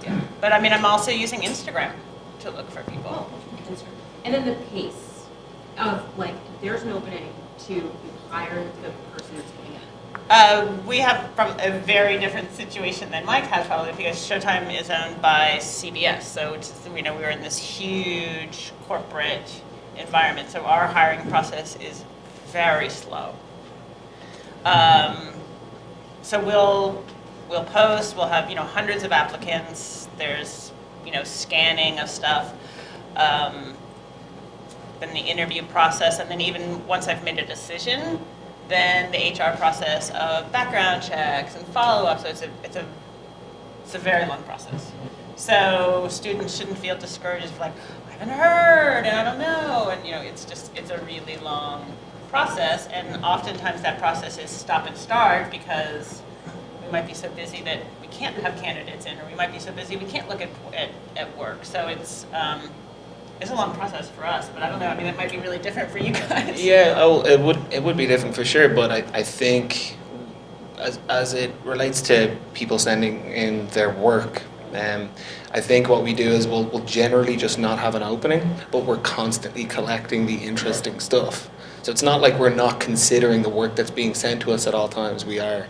D: Yeah. But I mean, I'm also using Instagram to look for people.
C: And then the pace of, like, there's an opening to you hire the person that's coming in.
D: We have a very different situation than Mike has, probably, because Showtime is owned by CBS. So we're in this huge corporate environment. So our hiring process is very slow. So we'll post. We'll have hundreds of applicants. There's scanning of stuff. Then the interview process, and then even once I've made a decision, then the HR process of background checks and follow-up. So it's a very long process. So students shouldn't feel discouraged, like, I haven't heard and I don't know, and it's a really long process, and oftentimes that process is stop and start because we might be so busy that we can't have candidates in, or we might be so busy we can't look at work. So it's a long process for us, but I don't know. I mean, it might be really different for you guys.
E: Yeah, it would be different for sure, but I think as it relates to people sending in their work, I think what we do is we'll generally just not have an opening, but we're constantly collecting the interesting stuff. So it's not like we're not considering the work that's being sent to us at all times. We are.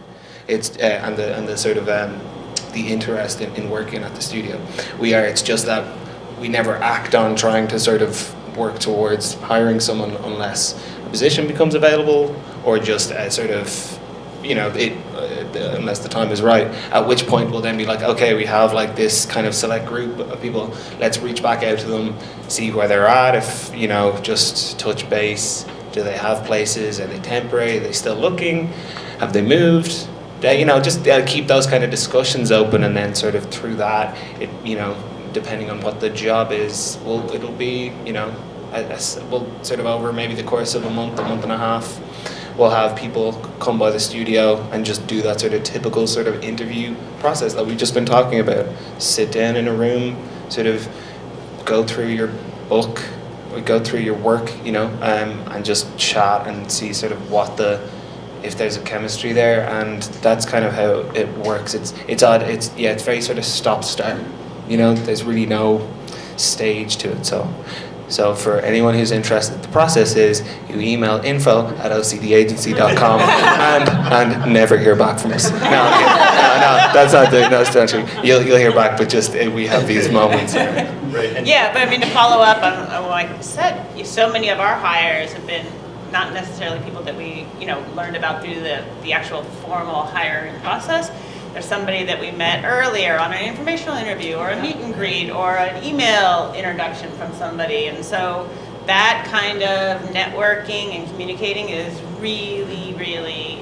E: It's and the sort of the interest in working at the studio. We are. It's just that we never act on trying to sort of work towards hiring someone unless a position becomes available, or just sort of, unless the time is right, at which point we'll then be like, okay, we have like this kind of select group of people, let's reach back out to them, see where they're at, if, just touch base, do they have places, are they temporary, are they still looking, have they moved, just keep those kind of discussions open, and then sort of through that, depending on what the job is, it'll be, we'll sort of over maybe the course of a month and a half, we'll have people come by the studio and just do that sort of typical sort of interview process that we've just been talking about. Sit down in a room, sort of go through your book, or go through your work, and just chat and see sort of if there's a chemistry there, and that's kind of how it works. It's odd. It's very sort of stop-start. There's really no stage to it. So for anyone who's interested, the process is you email info@ocdagency.com and never hear back from us. No, that's not actually. You'll hear back, but just we have these moments.
B: Right.
D: Yeah, but I mean, to follow up on what I said, so many of our hires have been not necessarily people that we learned about through the actual formal hiring process. There's somebody that we met earlier on an informational interview, or a meet and greet, or an email introduction from somebody. And so that kind of networking and communicating is really, really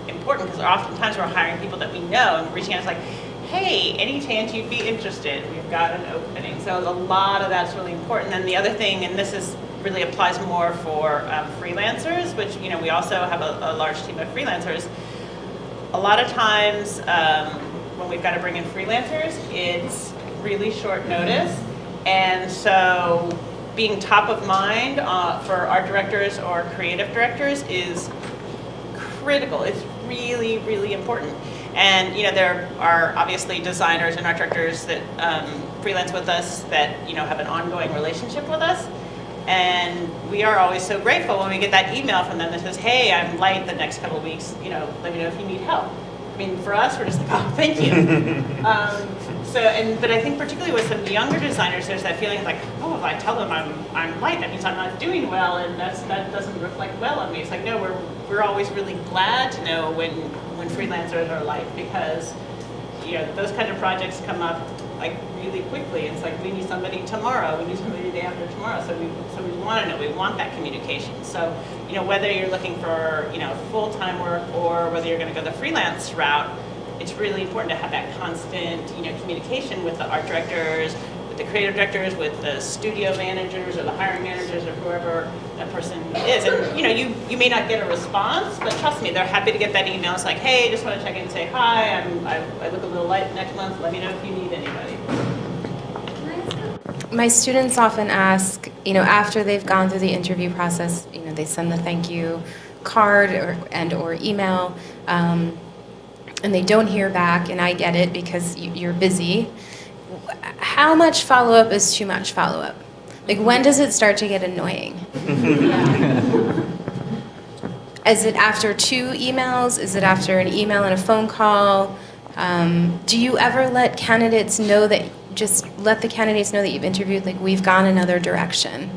D: important, because oftentimes we're hiring people that we know and reaching out, it's like, hey, any chance you'd be interested? We've got an opening. So a lot of that's really important. And the other thing, and this really applies more for freelancers, which we also have a large team of freelancers. a lot of times when we've got to bring in freelancers, it's really short notice. And so being top of mind for art directors or creative directors is critical. It's really, really important. And there are obviously designers and art directors that freelance with us that have an ongoing relationship with us. And we are always so grateful when we get that email from them that says, "Hey, I'm light the next couple of weeks. Let me know if you need help." I mean, for us, we're just like, "Oh, thank you." But I think particularly with some younger designers, there's that feeling like, "Oh, if I tell them I'm light, that means I'm not doing well, and that doesn't reflect well on me." It's like, no, we're always really glad to know when freelancers are light, because those kind of projects come up like really quickly. It's like, we need somebody tomorrow, we need somebody the day after tomorrow. So we want to know, we want that communication. So whether you're looking for full-time work or whether you're going to go the freelance route, it's really important to have that constant communication with the art directors, with the creative directors, with the studio managers or the hiring managers or whoever that person is. And you may not get a response, but trust me, they're happy to get that email. It's like, "Hey, just want to check in and say hi. I look a little light next month. Let me know if you need anybody."
F: My students often ask, after they've gone through the interview process, they send the thank you card or email, and they don't hear back, and I get it because you're busy. How much follow-up is too much follow-up? Like, when does it start to get annoying? Is it after 2 emails? Is it after an email and a phone call? Do you ever let candidates know that, just let the candidates know that you've interviewed, like, we've gone another direction?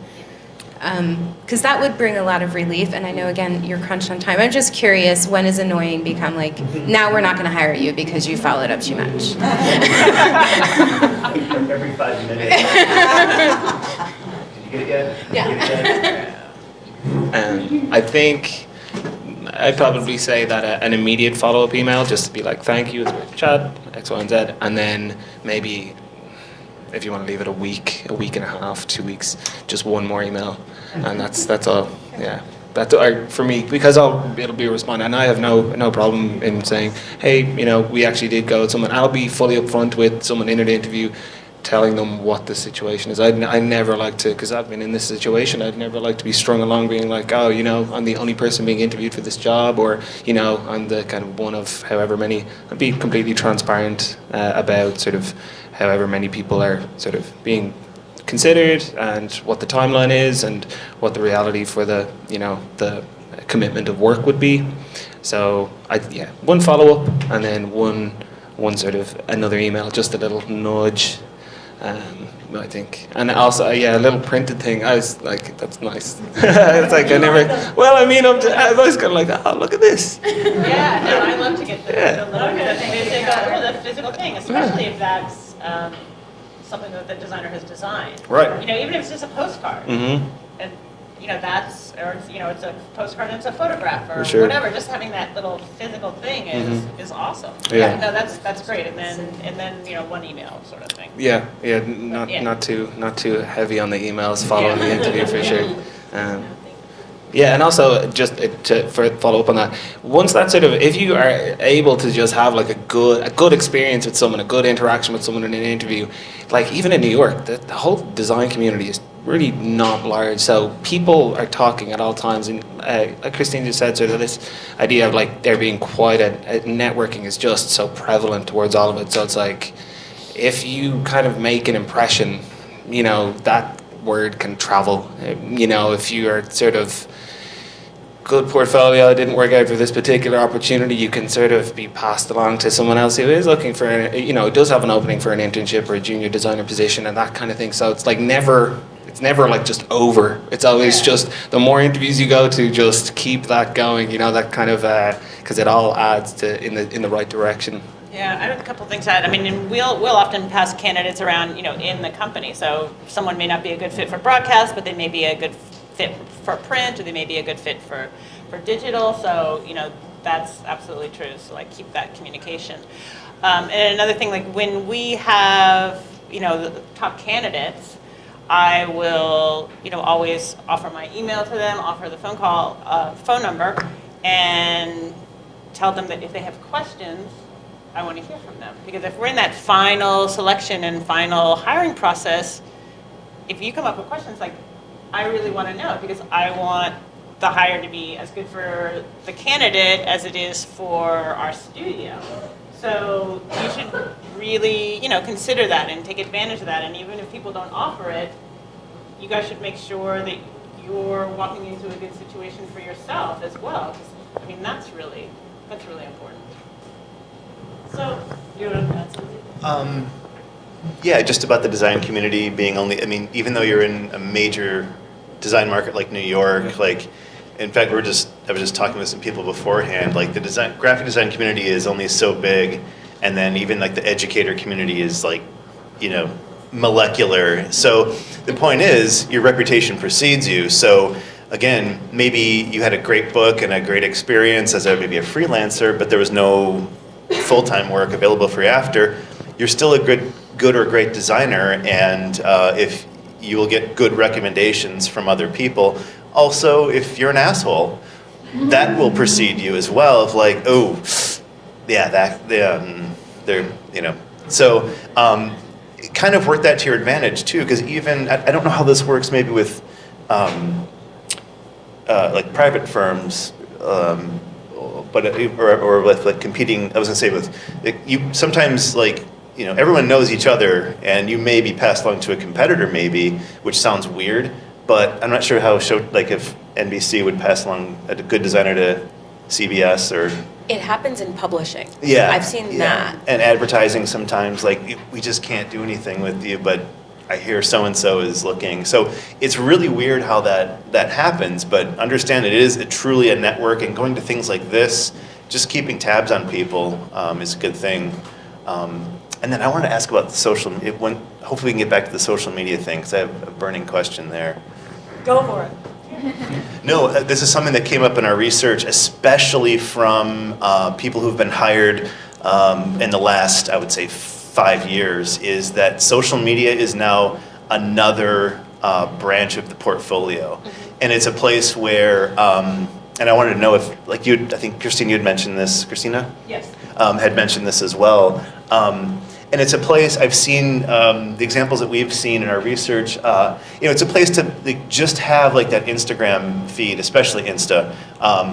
F: Because that would bring a lot of relief, and I know, again, you're crunched on time. I'm just curious, when does annoying become like, now we're not going to hire you because you followed up too much?
B: Every 5 minutes. Did you get it yet?
F: Yeah.
E: I think I'd probably say that an immediate follow-up email, just to be like, "Thank you, it's great to chat, X, Y, and Z," and then maybe, if you want to leave it a week and a half, 2 weeks, just one more email, and that's all. Yeah, that's for me, because it'll be a response, and I have no problem in saying, "Hey, we actually did go with someone." I'll be fully upfront with someone in an interview, telling them what the situation is. I never like to, because I've been in this situation, I'd never like to be strung along being like, "Oh, I'm the only person being interviewed for this job," or I'm the kind of one of however many. I'd be completely transparent about sort of however many people are sort of being considered, and what the timeline is, and what the reality for the the commitment of work would be. So one follow-up, and then one sort of another email, just a little nudge, I think. And also a little printed thing. I was like, "That's nice." It's like, I was kind of like, "Oh, look at this."
D: Yeah, no, I love to get the physical thing, especially if that's something that the designer has designed.
B: Right.
D: Even if it's just a postcard.
E: Mm-hmm.
D: And it's a postcard and it's a photograph or
E: For sure.
D: whatever. Just having that little physical thing is awesome.
E: Yeah.
D: No, that's great. And then one email sort of thing.
E: Yeah. Not too heavy on the emails following the interview, for sure. Yeah, and also just to follow up on that, once that sort of, if you are able to just have like a good experience with someone, a good interaction with someone in an interview, like even in New York, the whole design community is really not large, so people are talking at all times, and like Christine just said, sort of this idea of like there being quite a networking is just so prevalent towards all of it. So it's like, if you kind of make an impression, that word can travel. If you are sort of good portfolio, didn't work out for this particular opportunity, you can sort of be passed along to someone else who is looking for, does have an opening for an internship or a junior designer position and that kind of thing. So it's like it's never like just over. It's always just, the more interviews you go to, just keep that going, that kind of, because it all adds to in the right direction.
D: Yeah, I have a couple of things to add. I mean, we'll often pass candidates around, in the company. So someone may not be a good fit for broadcast, but they may be a good fit for print, or they may be a good fit for digital. So, that's absolutely true. So, like, keep that communication. And another thing, like, when we have, the top candidates, I will, always offer my email to them, offer the phone number, and tell them that if they have questions, I want to hear from them. Because if we're in that final selection and final hiring process, if you come up with questions like, I really want to know, because I want the hire to be as good for the candidate as it is for our studio. So you should really, consider that and take advantage of that. And even if people don't offer it, you guys should make sure that you're walking into a good situation for yourself as well. 'Cause, I mean, that's really important.
A: So, you want to add something?
B: Yeah, just about the design community being only, I mean, even though you're in a major design market like New York, like, in fact, I was just talking with some people beforehand, like the graphic design community is only so big, and then even like the educator community is like, molecular. So the point is, your reputation precedes you. So again, maybe you had a great book and a great experience as maybe a freelancer, but there was no full-time work available for you after. You're still a good or great designer, and if you will get good recommendations from other people. Also, if you're an asshole, that will precede you as well. Of like, oh, yeah, they're. So kind of work that to your advantage too, because even I don't know how this works. Maybe with like private firms. But or with like competing, I was gonna say with you sometimes like everyone knows each other, and you may be passed along to a competitor maybe, which sounds weird, but I'm not sure how if NBC would pass along a good designer to CBS or.
H: It happens in publishing.
B: Yeah,
H: I've seen that.
B: And advertising sometimes, like we just can't do anything with you, but I hear so and so is looking. So it's really weird how that happens, but understand it is truly a network, and going to things like this, just keeping tabs on people is a good thing. And then I wanted to ask about the hopefully we can get back to the social media thing, because I have a burning question there.
A: Go for it.
B: No, this is something that came up in our research, especially from people who've been hired in the last, I would say, 5 years, is that social media is now another branch of the portfolio. And it's a place where, and I wanted to know if, like I think Christina, you had mentioned this, Christina?
D: Yes.
B: Had mentioned this as well. And it's a place I've seen, the examples that we've seen in our research, it's a place to just have like that Instagram feed, especially Insta,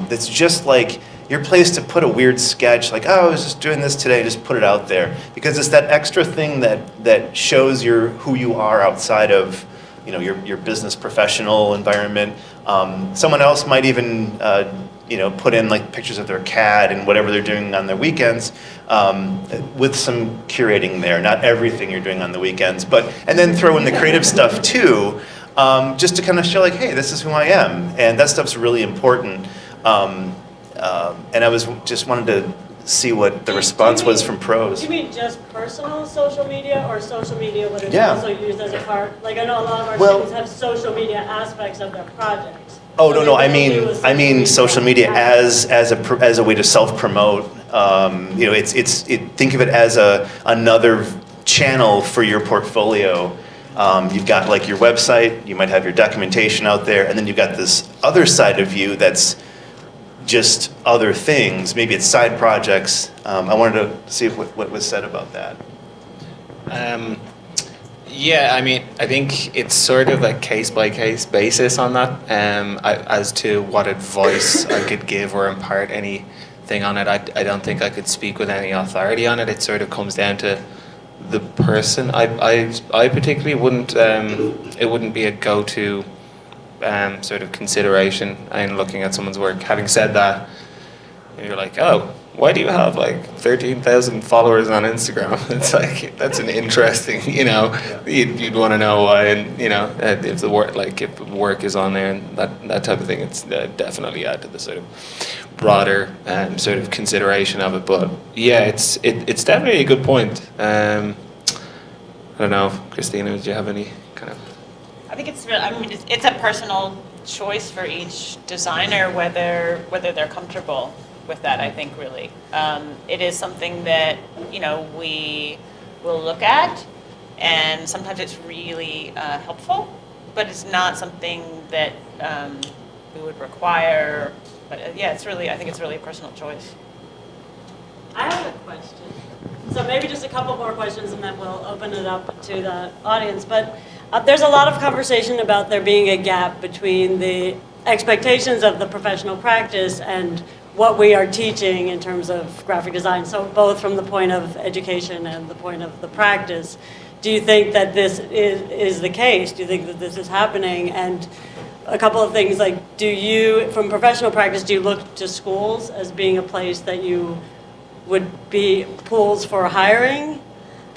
B: that's just like your place to put a weird sketch, like, oh, I was just doing this today, just put it out there. Because it's that extra thing that shows who you are outside of your business professional environment. Someone else might even put in like pictures of their cat and whatever they're doing on their weekends, with some curating there. Not everything you're doing on the weekends, and then throw in the creative stuff too, just to kind of show like, hey, this is who I am, and that stuff's really important. And I just wanted to see what the response was from pros.
A: Do you mean just personal social media, or social media what is
B: Yeah.
A: also used as a part? Like, I know a lot of our
B: Well-
A: students have social media aspects of their projects.
B: Oh,
A: So
B: no,
A: they
B: I
A: don't
B: mean,
A: do a
B: social media as a way to self-promote. Think of it as another channel for your portfolio. You've got like your website, you might have your documentation out there, and then you've got this other side of you that's just other things. Maybe it's side projects. I wanted to see what was said about that.
E: Yeah, I mean, I think it's sort of a case-by-case basis on that, as to what advice I could give or impart anything on it. I don't think I could speak with any authority on it. It sort of comes down to the person. I particularly wouldn't, it wouldn't be a go-to sort of consideration in looking at someone's work. Having said that, you're like, oh, why do you have like 13,000 followers on Instagram? It's like, that's an interesting, you'd want to know why, and if the work is on there and that type of thing, it's definitely add to the sort of broader sort of consideration of it. But yeah, it's definitely a good point. I don't know, Christina, did you have any kind of?
D: I think it's a personal choice for each designer whether they're comfortable with that. I think really it is something that we will look at, and sometimes it's really helpful, but it's not something that we would require. But yeah, I think it's really a personal choice.
A: a question. So maybe just a couple more questions and then we'll open it up to the audience. But there's a lot of conversation about there being a gap between the expectations of the professional practice and what we are teaching in terms of graphic design. So both from the point of education and the point of the practice. Do you think that this is the case? Do you think that this is happening? And a couple of things, like, do you, from professional practice, do you look to schools as being a place that you would be pools for hiring?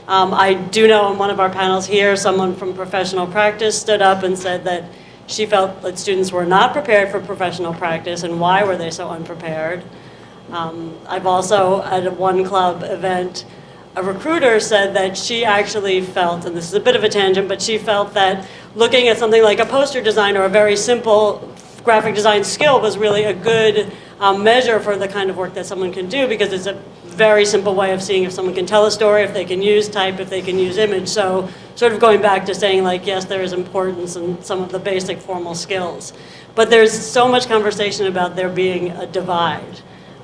A: I do know on one of our panels here, someone from professional practice stood up and said that she felt that students were not prepared for professional practice, and why were they so unprepared? I've also, at one club event, a recruiter said that she actually felt, and this is a bit of a tangent, but she felt that looking at something like a poster design or a very simple graphic design skill was really a good measure for the kind of work that someone can do, because it's a very simple way of seeing if someone can tell a story, if they can use type, if they can use image. So sort of going back to saying, like, yes, there is importance in some of the basic formal skills. But there's so much conversation about there being a divide.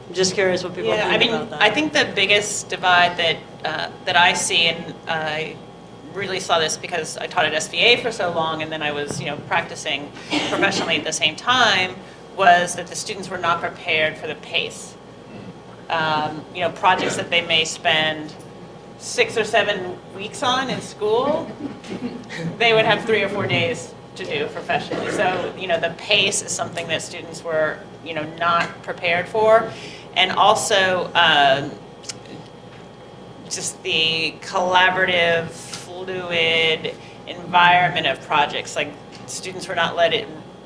A: I'm just curious what people think about that.
D: I think the biggest divide that I see, and I really saw this because I taught at SVA for so long, and then I was, practicing professionally at the same time, was that the students were not prepared for the pace. Projects that they may spend 6 or 7 weeks on in school, they would have 3 or 4 days to do professionally. So, the pace is something that students were, not prepared for. And also, just the collaborative, fluid environment of projects. Like, students were not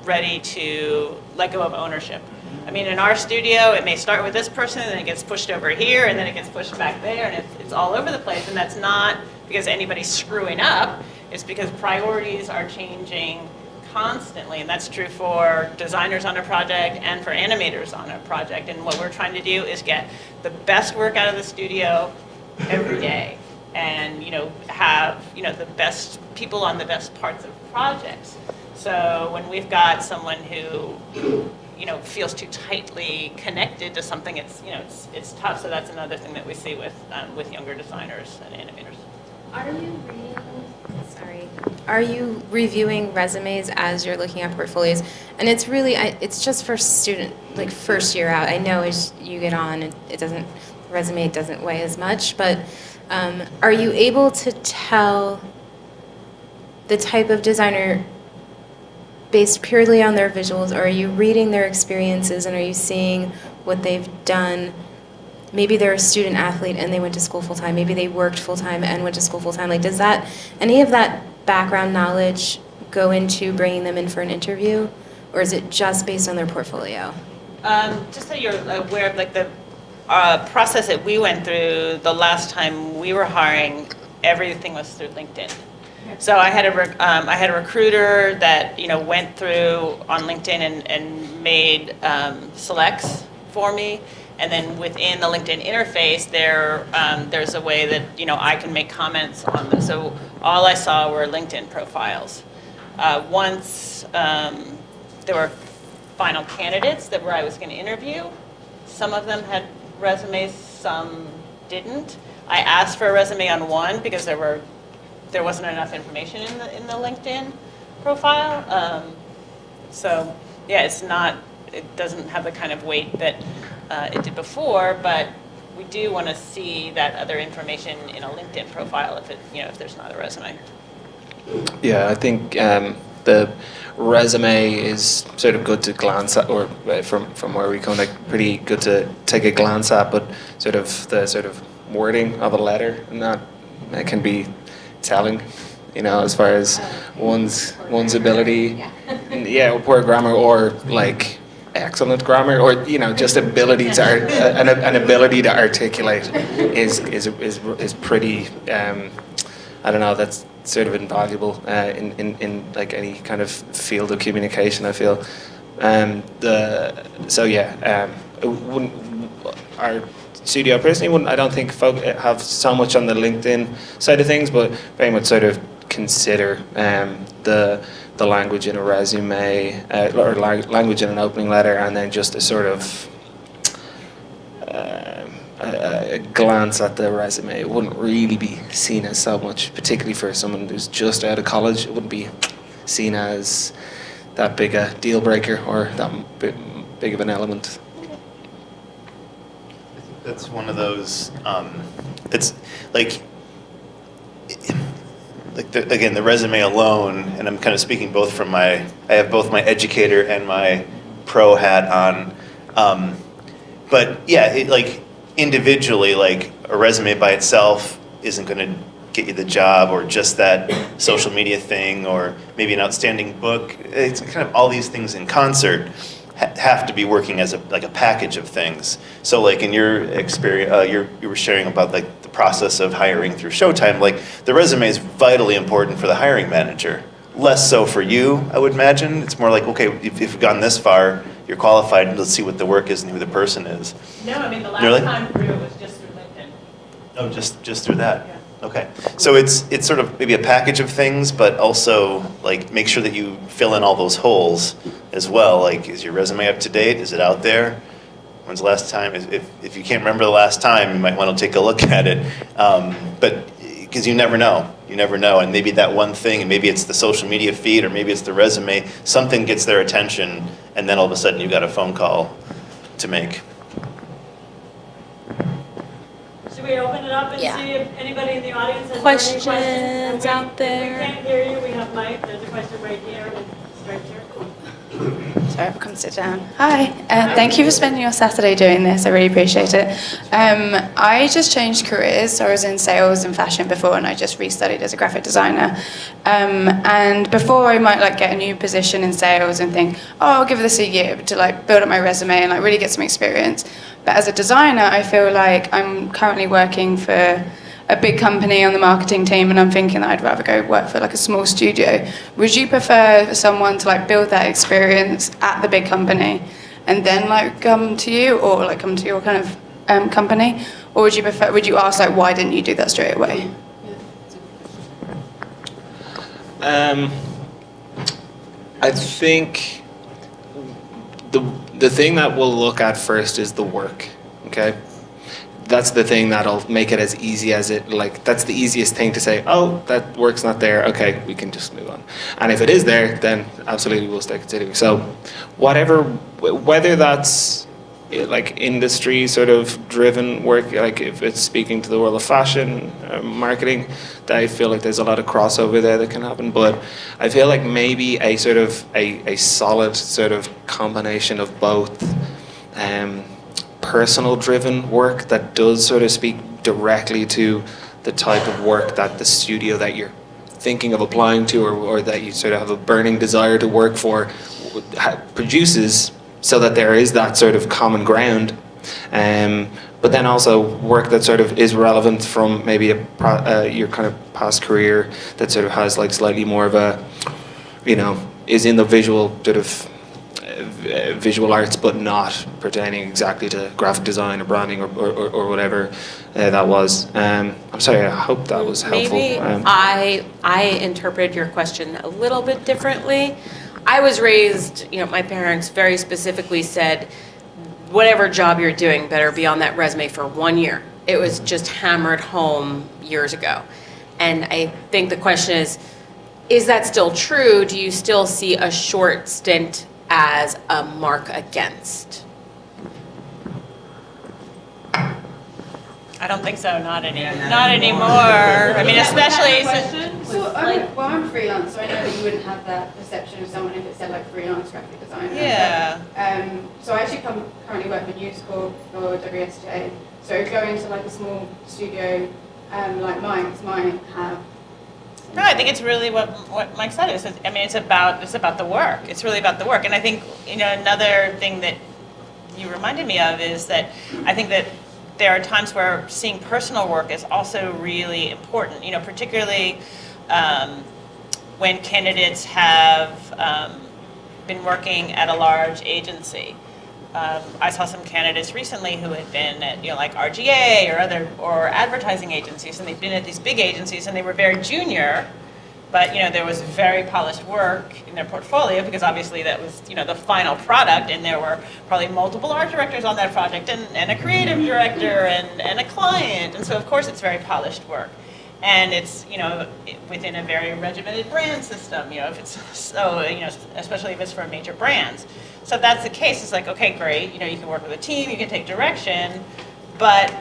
D: ready to let go of ownership. I mean, in our studio, it may start with this person, and then it gets pushed over here, and then it gets pushed back there, and it's all over the place. And that's not because anybody's screwing up. It's because priorities are changing constantly, and that's true for designers on a project and for animators on a project. And what we're trying to do is get the best work out of the studio every day, and have the best people on the best parts of projects. So when we've got someone who feels too tightly connected to something, it's tough. So that's another thing that we see with younger designers and animators.
F: Are you reviewing resumes as you're looking at portfolios? And it's really, it's just for student, like, first year out. I know as you get on, resume doesn't weigh as much, but are you able to tell the type of designer based purely on their visuals, or are you reading their experiences and are you seeing what they've done? Maybe they're a student athlete and they went to school full-time. Maybe they worked full-time and went to school full-time. Like, does any of that background knowledge go into bringing them in for an interview, or is it just based on their portfolio?
D: Just so you're aware of, like, the process that we went through the last time we were hiring, everything was through LinkedIn. So I had a recruiter that went through on LinkedIn and made selects for me, and then within the LinkedIn interface there's a way that I can make comments on them. So all I saw were LinkedIn profiles. Once there were final candidates where I was going to interview, some of them had resumes, some didn't. I asked for a resume on one because there wasn't enough information in the LinkedIn profile. So yeah, it doesn't have the kind of weight that it did before, but we do want to see that other information in a LinkedIn profile if there's not a resume.
E: Yeah, I think the resume is sort of good to glance at, or from where we come, like, pretty good to take a glance at, but sort of wording of a letter and that can be telling, as far as one's ability, poor grammar or like excellent grammar, or just ability to an ability to articulate is pretty. I don't know. That's sort of invaluable in like any kind of field of communication, I feel. Our studio personally wouldn't, I don't think, have so much on the LinkedIn side of things, but very much sort of consider the language in a resume or language in an opening letter, and then just a sort of a glance at the resume, it wouldn't really be seen as so much, particularly for someone who's just out of college. It wouldn't be seen as that big a deal breaker or that big of an element.
B: That's one of those. It's like again, the resume alone, and I'm kind of speaking both from I have both my educator and my pro hat on. But yeah, like individually, like a resume by itself isn't going to get you the job, or just that social media thing, or maybe an outstanding book. It's kind of all these things in concert have to be working as a package of things. So like in your experience, you were sharing about like the process of hiring through Showtime. Like the resume is vitally important for the hiring manager. Less so for you, I would imagine. It's more like, okay, if you've gone this far, you're qualified. Let's see what the work is and who the person is.
D: No, I mean, the last
B: Really?
D: time through was just through LinkedIn.
B: Oh, just through that.
D: Yeah.
B: Okay, so it's sort of maybe a package of things, but also like make sure that you fill in all those holes as well. Like, is your resume up to date? Is it out there? When's the last time? If you can't remember the last time, you might want to take a look at it. But because you never know, and maybe that one thing, and maybe it's the social media feed, or maybe it's the resume. Something gets their attention, and then all of a sudden you've got a phone call to make.
A: Should we open it up and
H: Yeah.
A: see if anybody in the audience has
C: Questions
A: any questions?
C: out there?
A: If we can't hear you, we have Mike. There's a question right here, and straight here.
I: Sorry, I'll come sit down. Hi, thank you for spending your Saturday doing this. I really appreciate it. I just changed careers. So I was in sales and fashion before, and I just restudied as a graphic designer. And before I might like get a new position in sales and think, oh, I'll give this a year to like build up my resume and like really get some experience. But as a designer, I feel like I'm currently working for a big company on the marketing team, and I'm thinking that I'd rather go work for like a small studio. Would you prefer someone to like build that experience at the big company and then like come to you, or like come to your kind of company, or would you ask like, why didn't you do that straight away?
E: I think the thing that we'll look at first is the work. Okay, that's the thing that'll make it as easy as it, like, that's the easiest thing to say, oh, that work's not there, okay, we can just move on. And if it is there, then absolutely we'll stay considering. So whether that's like industry sort of driven work, like if it's speaking to the world of fashion, marketing, I feel like there's a lot of crossover there that can happen. But I feel like maybe a sort of a solid sort of combination of both personal driven work that does sort of speak directly to the type of work that the studio that you're thinking of applying to, or that you sort of have a burning desire to work for, produces, so that there is that sort of common ground. But then also work that sort of is relevant from maybe your kind of past career, that sort of has like slightly more of a, is in the visual sort of visual arts, but not pertaining exactly to graphic design or branding or whatever that was. I'm sorry, I hope that was helpful.
C: Maybe I interpreted your question a little bit differently. I was raised, my parents very specifically said, whatever job you're doing better be on that resume for 1 year. It was just hammered home years ago. And I think the question is that still true? Do you still see a short stint as a mark against?
D: I don't think so, not anymore. I mean, especially since,
I: So I'm freelance, so I know that you wouldn't have that perception of someone if it said like freelance graphic designer.
D: yeah.
I: So I actually currently work for News Corp for WSJ. So going to like a small studio like mine have.
D: No, I think it's really what Mike said. It's about the work. It's really about the work. And I think, another thing that you reminded me of is that I think that there are times where seeing personal work is also really important, particularly when candidates have been working at a large agency. I saw some candidates recently who had been at, like RGA or advertising agencies, and they'd been at these big agencies, and they were very junior, but there was very polished work in their portfolio because obviously that was the final product, and there were probably multiple art directors on that project and a creative director and a client, and so of course it's very polished work. And it's within a very regimented brand system. If it's so especially if it's for major brands. So if that's the case, it's like, okay, great. You can work with a team, you can take direction, but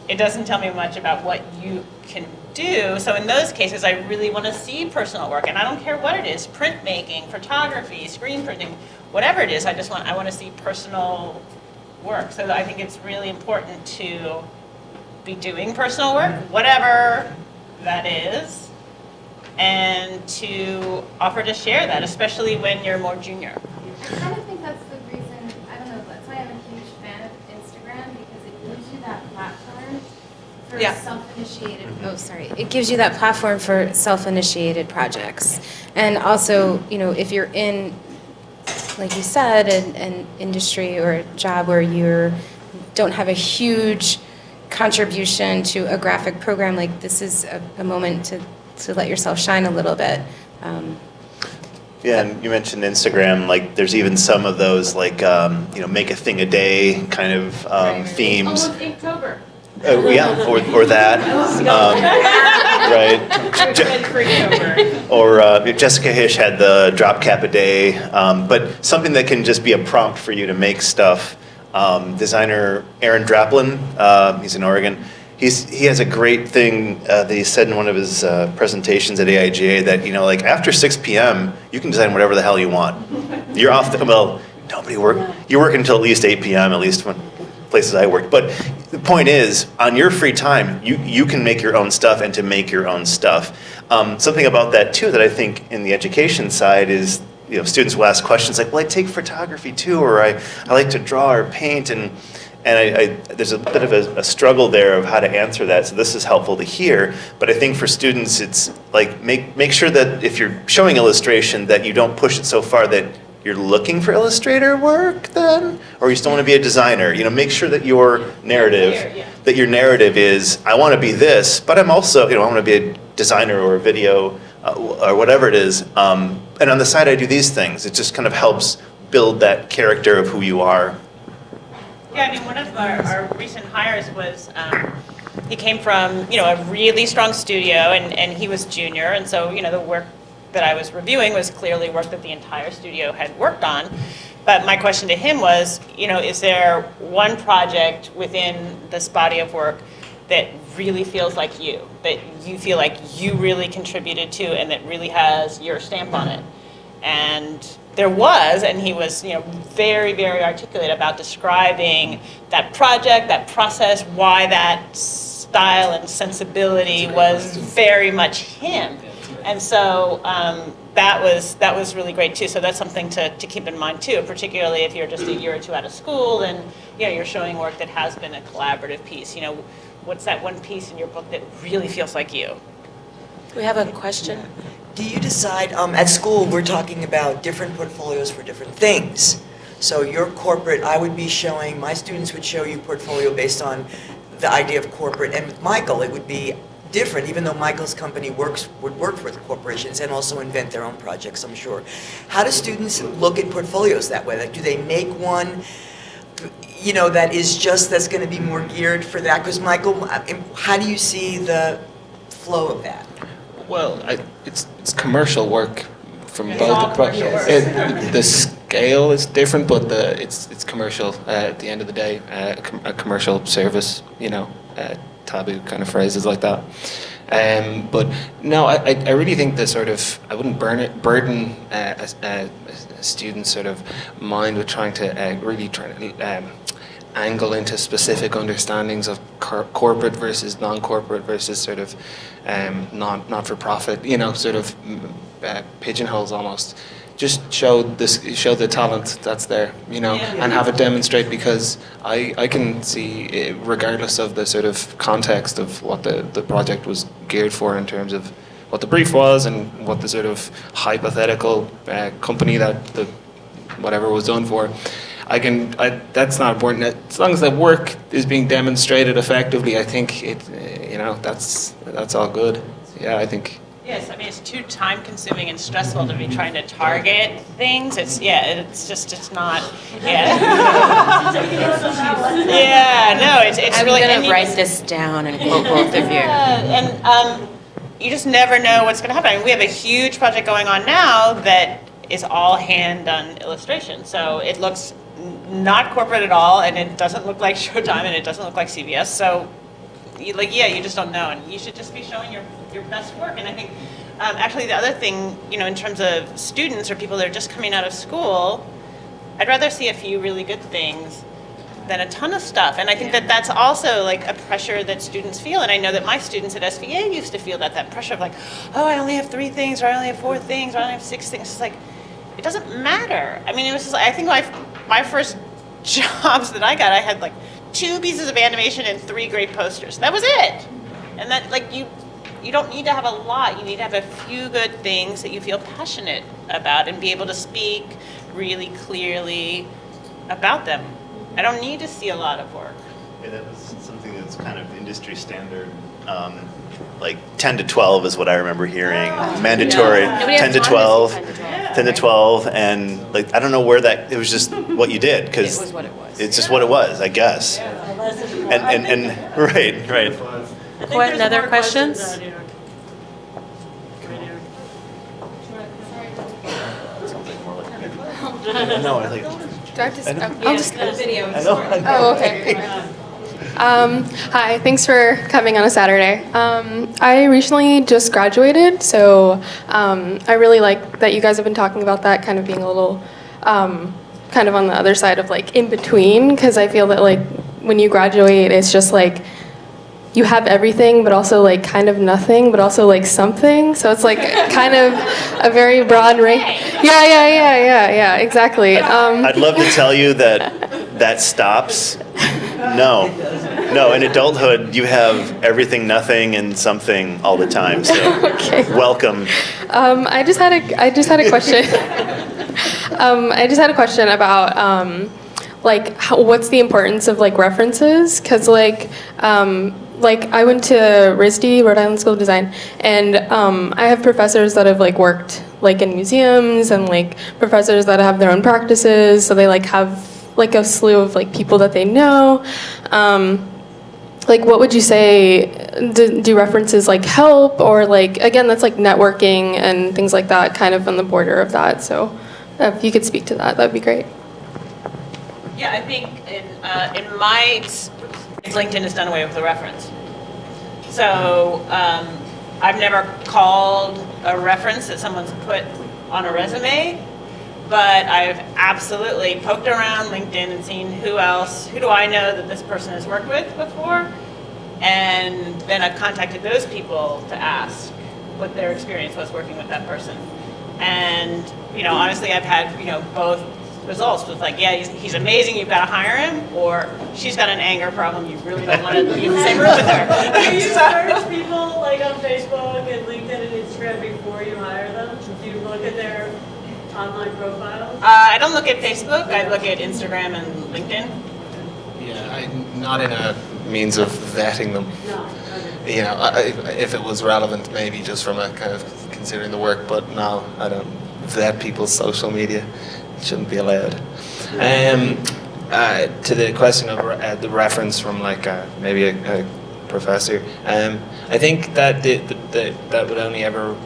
D: it doesn't tell me much about what you can do. So in those cases, I really want to see personal work, and I don't care what it is: printmaking, photography, screen printing, whatever it is. I want to see personal work. So I think it's really important to be doing personal work, whatever that is, and to offer to share that, especially when you're more junior.
F: I kind of think that's the reason, I don't know, that's why I'm a huge fan of Instagram, because it gives you that platform for self-initiated, it gives you that platform for self-initiated projects. And also, if you're in, like you said, an industry or a job where you don't have a huge contribution to a graphic program, like this is a moment to let yourself shine a little bit.
B: Yeah, and you mentioned Instagram. Like, there's even some of those, like, make a thing a day kind of themes.
D: Almost Inktober.
B: Yeah, or that. Right. Or Jessica Hish had the drop cap a day, but something that can just be a prompt for you to make stuff. Designer Aaron Draplin, he's in Oregon. He has a great thing that he said in one of his presentations at AIGA that, like after 6 p.m., you can design whatever the hell you want. You're off nobody work. You're working until at least 8 p.m., at least when places I work. But the point is, on your free time, you can make your own stuff and to make your own stuff. Something about that too that I think in the education side is, students will ask questions like, well, I take photography too, or I like to draw or paint, and there's a bit of a struggle there of how to answer that. So this is helpful to hear. But I think for students, it's like make sure that if you're showing illustration, that you don't push it so far that you're looking for illustrator work then, or you still want to be a designer. Make sure that your narrative is, I want to be this, but I'm also, I want to be a designer or a video or whatever it is. And on the side, I do these things. It just kind of helps build that character of who you are.
D: Yeah, one of our recent hires was, he came from, a really strong studio, and he was junior, and so, the work that I was reviewing was clearly work that the entire studio had worked on. But my question to him was, is there one project within this body of work that really feels like you, that you feel like you really contributed to and that really has your stamp on it? And there was, and he was, very, very articulate about describing that project, that process, why that style and sensibility was very much him. And so that was really great too. So that's something to keep in mind too, particularly if you're just a year or two out of school and you're showing work that has been a collaborative piece. What's that one piece in your book that really feels like you?
H: We have a question.
G: Do you decide, at school, we're talking about different portfolios for different things. So your corporate, my students would show you portfolio based on the idea of corporate. And with Michael, it would be different, even though Michael's company would work with corporations and also invent their own projects, I'm sure. How do students look at portfolios that way? Like, do they make one, that's going to be more geared for that? Because Michael, how do you see the flow of that?
E: Well, it's commercial work from both the projects. The scale is different, but it's commercial at the end of the day. A commercial service, taboo kind of phrases like that. But no, I really think that I wouldn't burden a student's sort of mind with trying to really angle into specific understandings of corporate versus non-corporate versus sort of not-for-profit, pigeonholes almost. Just show the talent that's there, and have it demonstrate, because I can see, regardless of the sort of context of what the project was geared for in terms of what the brief was and what the sort of hypothetical company that the whatever was done for. That's not important. As long as the work is being demonstrated effectively, I think that's all good. Yeah, I think.
D: Yes, I mean, it's too time consuming and stressful to be trying to target things. It's not, yeah. Yeah, no, it's
H: I'm
D: really.
H: going to write this down and quote both of you.
D: Yeah, and you just never know what's going to happen. I mean, we have a huge project going on now that is all hand-done illustration. So it looks not corporate at all, and it doesn't look like Showtime, and it doesn't look like CBS. So, you just don't know, and you should just be showing your best work. And I think, actually, the other thing, in terms of students or people that are just coming out of school, I'd rather see a few really good things than a ton of stuff. And I think that that's also like a pressure that students feel. And I know that my students at SVA used to feel that pressure of like, oh, I only have 3 things, or I only have 4 things, or I only have 6 things. It's like, it doesn't matter. I mean, it was just, I think my first jobs that I got, I had like 2 pieces of animation and 3 great posters. That was it. And that, like, you don't need to have a lot. You need to have a few good things that you feel passionate about and be able to speak really clearly about them. I don't need to see a lot of work.
B: Yeah, that was something that's kind of industry standard. Like 10 to 12 is what I remember hearing. Mandatory,
H: Nobody has
B: 10 to
H: time
B: 12,
H: to see
B: 10 to 12, and like I don't know where that. It was just what you did because
H: It was what it was.
B: It's just what it was, I guess. And right.
H: What, another questions?
B: No, I like.
J: Do I have to?
B: I know.
J: I'll just.
B: I know.
J: Oh, okay. Hi, thanks for coming on a Saturday. I recently just graduated, so I really like that you guys have been talking about that kind of being a little kind of on the other side of like in between, because I feel that like when you graduate, it's just like you have everything, but also like kind of nothing, but also like something. So it's like kind of a very broad range. Yeah, exactly.
B: I'd love to tell you that stops. No. In adulthood, you have everything, nothing, and something all the time. So,
J: Okay.
B: welcome.
J: I just had a question. I just had a question about what's the importance of like references? Because like I went to RISD, Rhode Island School of Design, and I have professors that have like worked like in museums, and like professors that have their own practices, so they like have like a slew of like people that they know. Like, what would you say? Do references like help, or like again, that's like networking and things like that, kind of on the border of that. So, if you could speak to that, that'd be great.
D: Yeah, I think in my experience, LinkedIn has done away with the reference. So I've never called a reference that someone's put on a resume, but I've absolutely poked around LinkedIn and seen who do I know that this person has worked with before, and then I've contacted those people to ask what their experience was working with that person. And, honestly, I've had, both results with like, yeah, he's amazing, you've got to hire him, or she's got an anger problem, you really don't want to be in the same room with her.
A: Do you search people like on Facebook and LinkedIn and Instagram before you hire them? Do you look at their online profiles?
D: I don't look at Facebook, I look at Instagram and LinkedIn.
E: Yeah, I'm not in a means of vetting them.
A: No. Okay.
E: If it was relevant, maybe just from a kind of considering the work, but no, I don't vet people's social media. It shouldn't be allowed. To the question of the reference from like maybe a professor, I think that that would only ever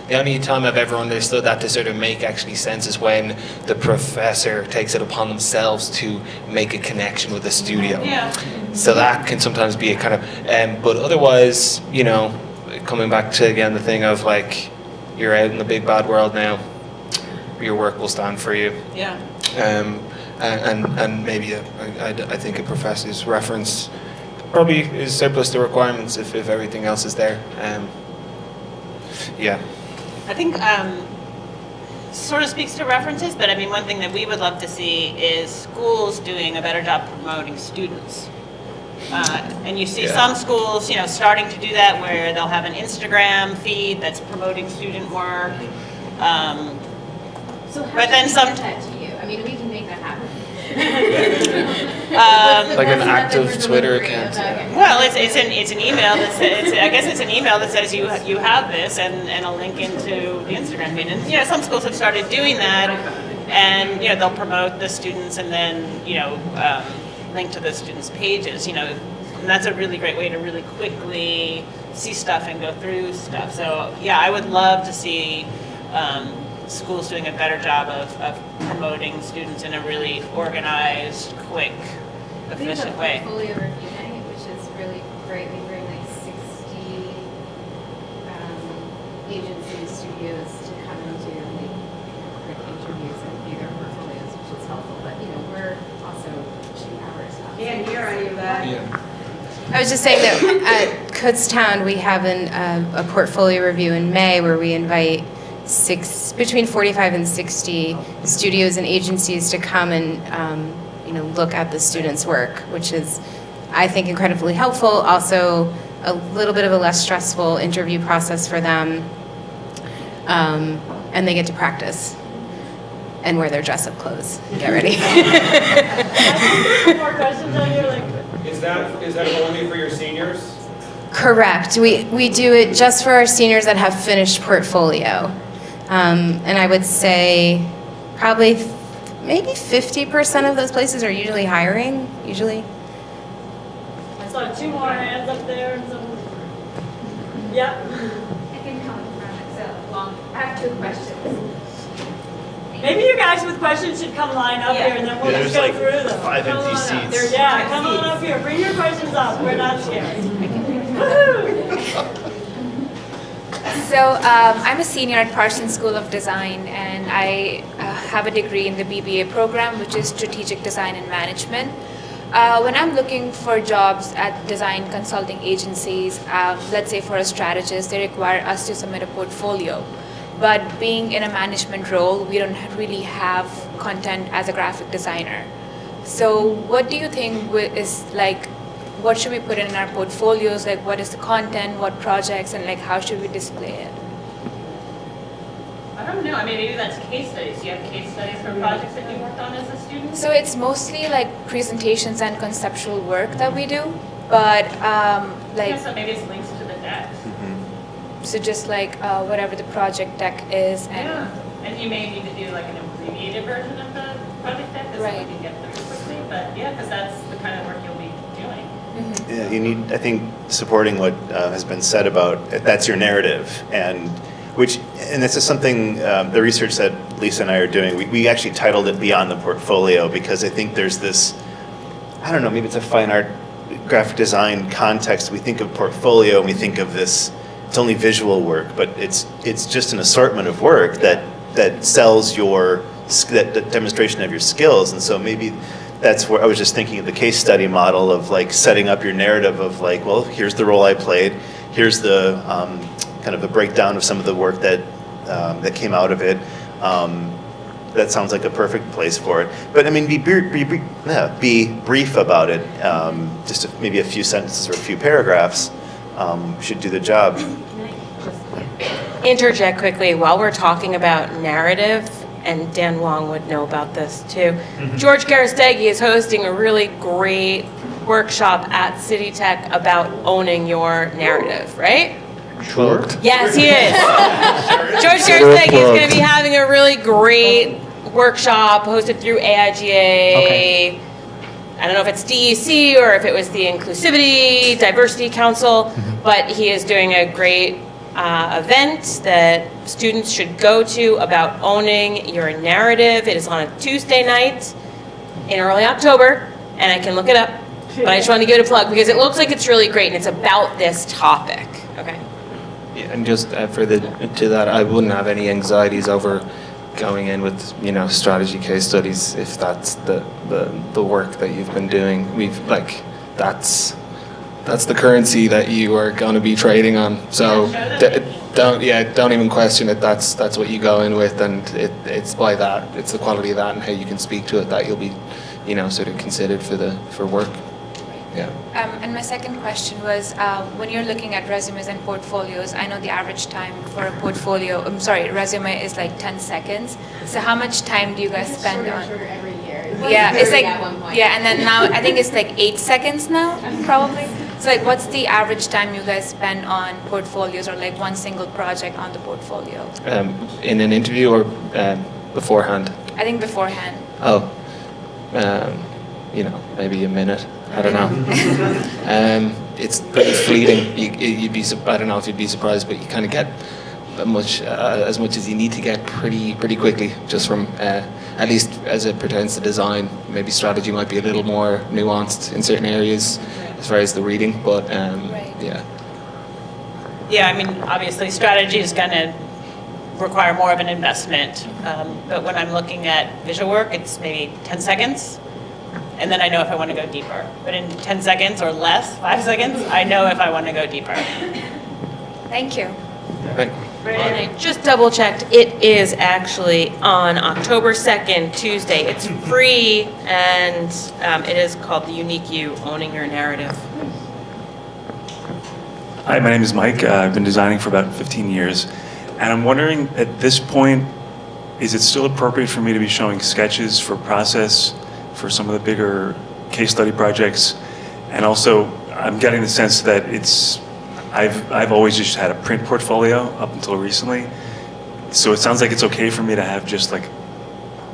E: the only time I've ever understood that to sort of make actually sense is when the professor takes it upon themselves to make a connection with the studio.
D: Yeah.
E: So that can sometimes be a kind of, but otherwise, coming back to again the thing of like, you're out in the big bad world now, your work will stand for you.
D: Yeah.
E: And maybe I think a professor's reference probably is surplus to requirements if everything else is there. Yeah.
D: I think sort of speaks to references, but I mean, one thing that we would love to see is schools doing a better job promoting students. And you see some schools, starting to do that where they'll have an Instagram feed that's promoting student work.
F: So how
D: But then
F: should we
D: some-
F: get that to you? I mean, we can make that happen.
E: Like an active Twitter account.
D: Well, it's an email that says, I guess it's an email that says you have this and a link into the Instagram feed. And some schools have started doing that, and they'll promote the students and then link to the students' pages. And that's a really great way to really quickly see stuff and go through stuff. So I would love to see schools doing a better job of promoting students in a really organized, quick, efficient way.
F: Portfolio review night, which is really great. We bring like 60 agencies, studios to come and do like quick interviews and view their portfolios, which is helpful. But we're also 2 hours out.
A: Can't hear any of that.
E: Yeah.
F: I was just saying that at Kutztown we have a portfolio review in May where we invite between 45 and 60 studios and agencies to come and look at the students' work, which is, I think, incredibly helpful. Also, a little bit of a less stressful interview process for them, and they get to practice and wear their dress-up clothes. Get ready.
A: More questions on here, like.
K: Is that only for your seniors?
F: Correct. We do it just for our seniors that have finished portfolio. And I would say probably maybe 50% of those places are usually hiring, usually.
A: I saw 2 more hands up there. And some. Yeah.
L: I can come from it, so I have 2 questions.
A: Maybe you guys with questions should come line up here, and then we'll just go through them.
B: 5
A: Come
B: empty
A: on up.
B: seats.
A: Come on up here. Bring your questions up. We're not scared. Woohoo!
L: So I'm a senior at Parsons School of Design, and I have a degree in the BBA program, which is Strategic Design and Management. When I'm looking for jobs at design consulting agencies, let's say for a strategist, they require us to submit a portfolio. But being in a management role, we don't really have content as a graphic designer. So what do you think is like, what should we put in our portfolios? Like, what is the content, what projects, and like, how should we display it?
D: I don't know. I mean, maybe that's case studies. Do you have case studies for projects that you worked on as a student?
L: So it's mostly like presentations and conceptual work that we do, but
D: So maybe it's links to the decks.
L: so just like whatever the project deck is, and
D: And you may need to do like an abbreviated version of the project deck so
L: Right.
D: you can get through quickly. But because that's the kind of work you'll be doing.
B: Yeah, you need, I think, supporting what has been said about that's your narrative, and this is something the research that Lisa and I are doing. We actually titled it Beyond the Portfolio because I think there's this, I don't know, maybe it's a fine art, graphic design context. We think of portfolio and we think of this. It's only visual work, but it's just an assortment of work that sells that demonstration of your skills, and so maybe. That's where I was just thinking of the case study model of like setting up your narrative of like, well, here's the role I played, here's the kind of a breakdown of some of the work that came out of it. That sounds like a perfect place for it. But I mean, be brief about it. Just maybe a few sentences or a few paragraphs should do the job.
H: Interject quickly while we're talking about narrative, and Dan Wong would know about this too. George Garastegui is hosting a really great workshop at City Tech about owning your narrative, right?
E: Sure.
H: Yes, he is. George Garastegui is going to be having a really great workshop hosted through AIGA.
E: Okay.
H: I don't know if it's DEC or if it was the Inclusivity Diversity Council, but he is doing a great event that students should go to about owning your narrative. It is on a Tuesday night in early October, and I can look it up, but I just wanted to give it a plug because it looks like it's really great and it's about this topic. Okay.
E: Yeah, and just further to that, I wouldn't have any anxieties over going in with strategy case studies if that's the work that you've been doing. That's the currency that you are going to be trading on. So don't even question it. That's what you go in with, and it's by that. It's the quality of that and how you can speak to it that you'll be, sort of considered for work. Yeah.
L: And my second question was, when you're looking at resumes and portfolios, I know the average time for a portfolio, resume is like 10 seconds. So how much time do you guys spend on?
F: every year.
L: Yeah, it's like, yeah, and then now I think it's like 8 seconds now, probably. So like, what's the average time you guys spend on portfolios or like one single project on the portfolio?
E: In an interview or beforehand?
L: I think beforehand.
E: Oh, maybe a minute. I don't know. It's pretty fleeting. I don't know if you'd be surprised, but you kind of get as much as you need to get pretty quickly, just from at least as it pertains to design. Maybe strategy might be a little more nuanced in certain areas as far as the reading, but yeah.
D: Yeah, I mean, obviously, strategy is going to require more of an investment. But when I'm looking at visual work, it's maybe 10 seconds. And then I know if I want to go deeper. But in 10 seconds or less, 5 seconds, I know if I want to go deeper.
L: Thank you.
E: Right.
H: And I just double checked, it is actually on October 2nd, Tuesday. It's free, and it is called The Unique You, Owning Your Narrative.
M: Hi, my name is Mike. I've been designing for about 15 years. And I'm wondering, at this point, is it still appropriate for me to be showing sketches for process for some of the bigger case study projects? And also, I'm getting the sense that I've always just had a print portfolio up until recently. So it sounds like it's okay for me to have just like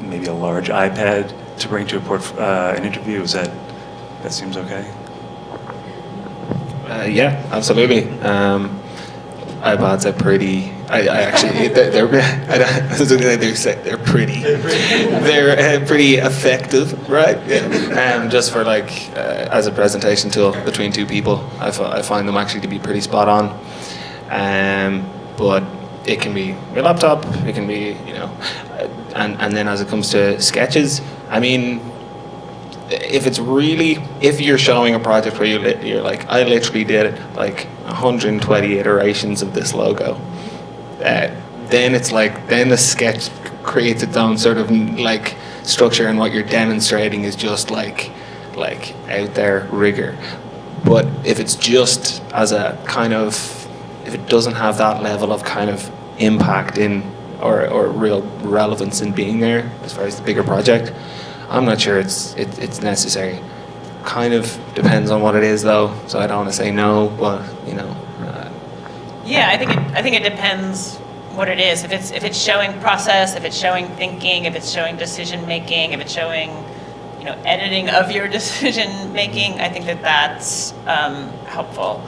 M: maybe a large iPad to bring to an interview. That seems okay?
E: Yeah, absolutely. iPods are pretty. They're pretty. They're pretty effective, right? Yeah. Just for as a presentation tool between two people, I find them actually to be pretty spot on. But it can be your laptop. It can be and then as it comes to sketches, I mean, if you're showing a project where you're like, I literally did like 120 iterations of this logo, then it's like, then the sketch creates its own sort of like structure, and what you're demonstrating is just like out there rigor. But if it's just as a kind of, if it doesn't have that level of kind of impact in or real relevance in being there as far as the bigger project, I'm not sure it's necessary. Kind of depends on what it is, though. So I don't want to say no, but
D: Yeah, I think it depends what it is. If it's showing process, if it's showing thinking, if it's showing decision making, if it's showing editing of your decision making, I think that's helpful.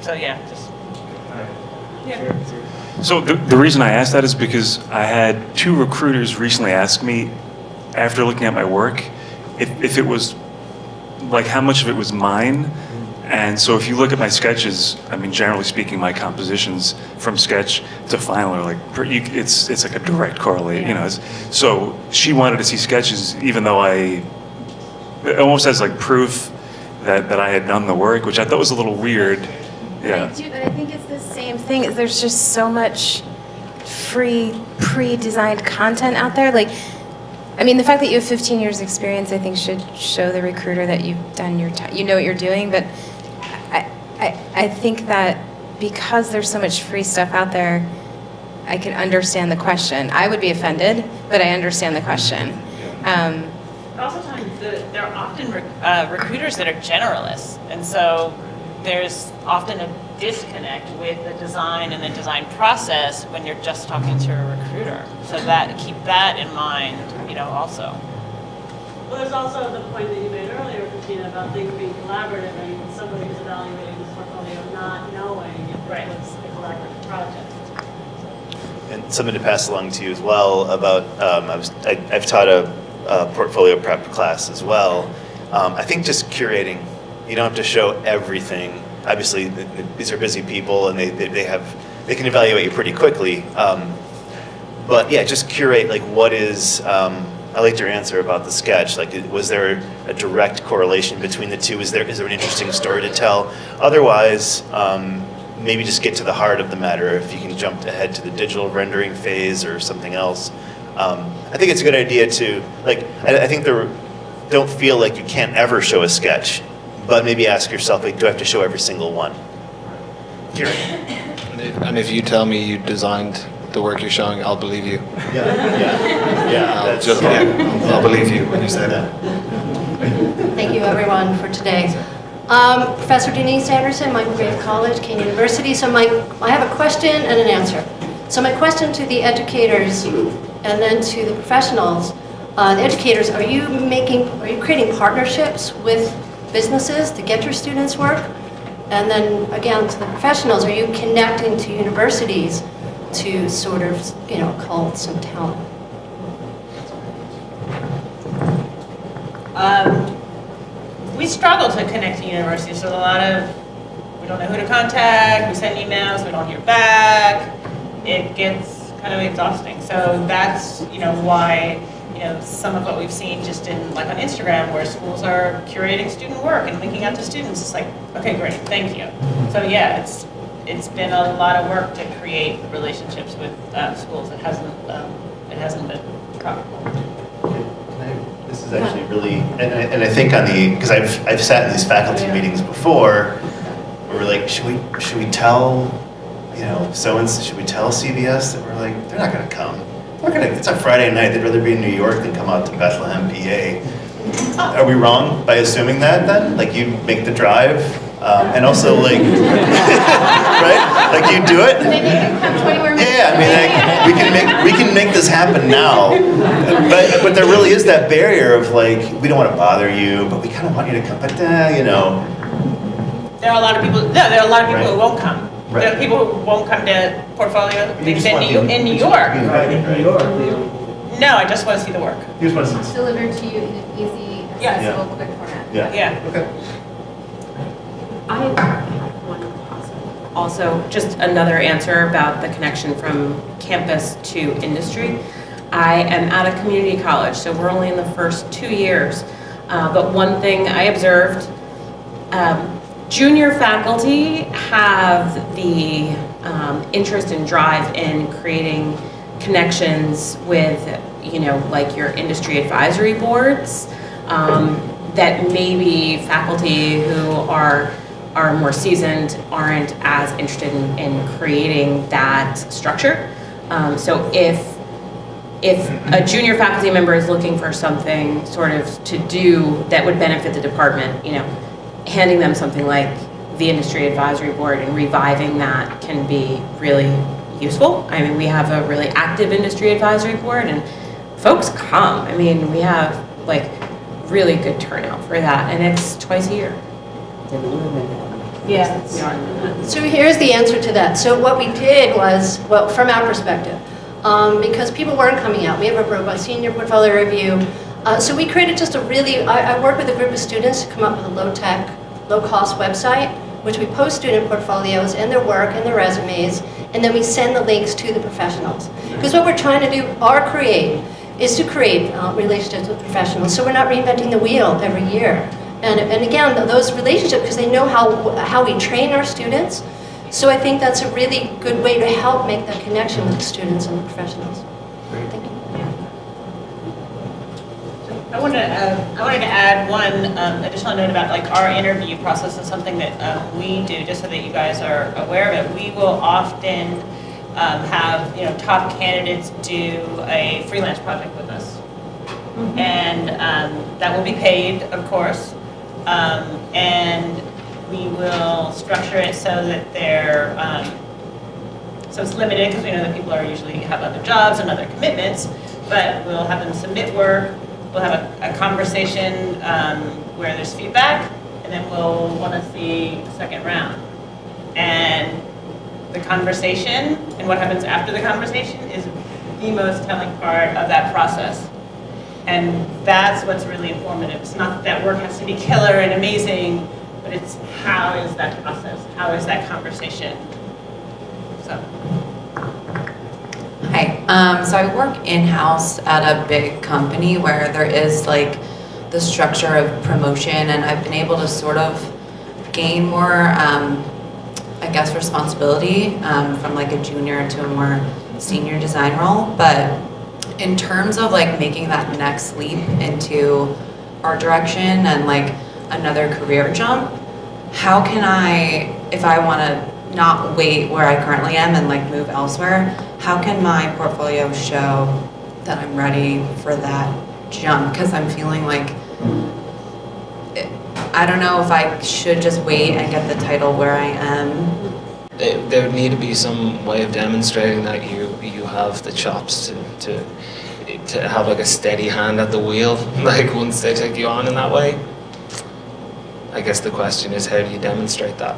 D: So yeah, just yeah.
M: So the reason I asked that is because I had 2 recruiters recently ask me, after looking at my work, if it was, like, how much of it was mine. And so if you look at my sketches, I mean, generally speaking, my compositions from sketch to final are like, it's like a direct correlate, So she wanted to see sketches, even though it almost as like proof that I had done the work, which I thought was a little weird. Yeah.
F: But I think it's the same thing. There's just so much free, pre-designed content out there. Like, I mean, the fact that you have 15 years experience, I think, should show the recruiter that you've done your time. You know what you're doing. But I think that because there's so much free stuff out there, I can understand the question. I would be offended, but I understand the question.
D: Also, there are often recruiters that are generalists, and so there's often a disconnect with the design and the design process when you're just talking to a recruiter. So keep that in mind, also.
A: Well, there's also the point that you made earlier, Christina, about things being collaborative, and somebody who's evaluating this portfolio not knowing if it was a collaborative project.
B: And something to pass along to you as well about, I've taught a portfolio prep class as well. I think just curating, you don't have to show everything. Obviously, these are busy people, and they can evaluate you pretty quickly. But yeah, just curate, like, what is, I liked your answer about the sketch. Like, was there a direct correlation between the two? Is there an interesting story to tell? Otherwise, maybe just get to the heart of the matter. If you can jump ahead to the digital rendering phase or something else. I think it's a good idea to, like, I think don't feel like you can't ever show a sketch, but maybe ask yourself, like, do I have to show every single one? Kieran.
E: And if you tell me you designed the work you're showing, I'll believe you. I'll believe you when you say that.
N: Thank you, everyone, for today. Professor Denise Anderson, Michael Grave College, Kean University. So I have a question and an answer. So my question to the educators and then to the professionals. The educators, are you creating partnerships with businesses to get your students' work? And then again, to the professionals, are you connecting to universities to sort of, cull some talent?
D: We struggle to connect to universities. So we don't know who to contact, we send emails, we don't hear back. It gets kind of exhausting. So that's, why, some of what we've seen just in, like on Instagram, where schools are curating student work and linking out to students. It's like, okay, great, thank you. So yeah, it's been a lot of work to create relationships with schools. It hasn't been profitable.
B: This is actually really, and I think because I've sat in these faculty meetings before, where we're like, should we tell, should we tell CBS that we're like, they're not going to come. It's a Friday night. They'd rather be in New York than come out to Bethlehem, PA. Are we wrong by assuming that then? Like you make the drive, and also like, right? Like you do it.
N: Maybe you can come 20 more minutes.
B: Yeah, I mean, we can make this happen now. But there really is that barrier of like, we don't want to bother you, but we kind of want you to come. But
D: There are a lot of people. No, there are a lot of people who won't come.
B: Right.
D: There are people who won't come to portfolio things in New York.
B: In New York.
D: No, I just want to see the work.
B: You just want to see.
F: Delivered to you in an easy, accessible, quick format.
D: Yeah.
B: Okay.
C: I have one also, just another answer about the connection from campus to industry. I am at a community college, so we're only in the first 2 years. But one thing I observed, junior faculty have the interest and drive in creating connections with, like your industry advisory boards, that maybe faculty who are more seasoned aren't as interested in creating that structure. So if a junior faculty member is looking for something sort of to do that would benefit the department, handing them something like the industry advisory board and reviving that can be really useful. I mean, we have a really active industry advisory board and folks come. I mean, we have like really good turnout for that, and it's twice a year.
N: Yeah. So here's the answer to that. So what we did was, well, from our perspective, because people weren't coming out, we have a robust senior portfolio review. So we created just I worked with a group of students to come up with a low-tech, low-cost website, which we post student portfolios and their work and their resumes, and then we send the links to the professionals. Because what we're trying to do, is to create relationships with professionals, so we're not reinventing the wheel every year. And again, those relationships, because they know how we train our students. So I think that's a really good way to help make that connection with the students and the professionals. Thank you.
D: I wanted to add one additional note about like our interview process is something that we do, just so that you guys are aware of it. We will often have top candidates do a freelance project with us, and that will be paid, of course. And we will structure it so that they're, so it's limited because we know that people usually have other jobs and other commitments, but we'll have them submit work, we'll have a conversation where there's feedback, and then we'll want to see the second round. And the conversation and what happens after the conversation is the most telling part of that process. And that's what's really informative. It's not that work has to be killer and amazing, but it's how is that process? How is that conversation? So.
O: Hi. So I work in-house at a big company where there is like the structure of promotion, and I've been able to sort of gain more, I guess, responsibility from like a junior to a more senior design role. But in terms of like making that next leap into art direction and like another career jump, how can I, if I want to not wait where I currently am and like move elsewhere, how can my portfolio show that I'm ready for that jump? Because I'm feeling like, I don't know if I should just wait and get the title where I am.
E: There would need to be some way of demonstrating that you have the chops to have like a steady hand at the wheel, like once they take you on in that way. I guess the question is, how do you demonstrate that?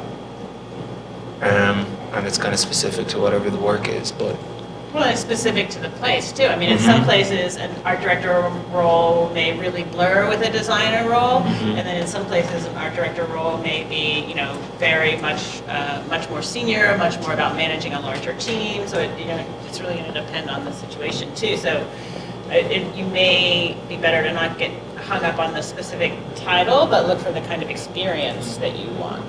E: And it's kind of specific to whatever the work is, but.
D: Well, it's specific to the place too. I mean, in some places, an art director role may really blur with a designer role, and then in some places, an art director role may be, very much, much more senior, much more about managing a larger team. So it's really going to depend on the situation too. So you may be better to not get hung up on the specific title, but look for the kind of experience that you want.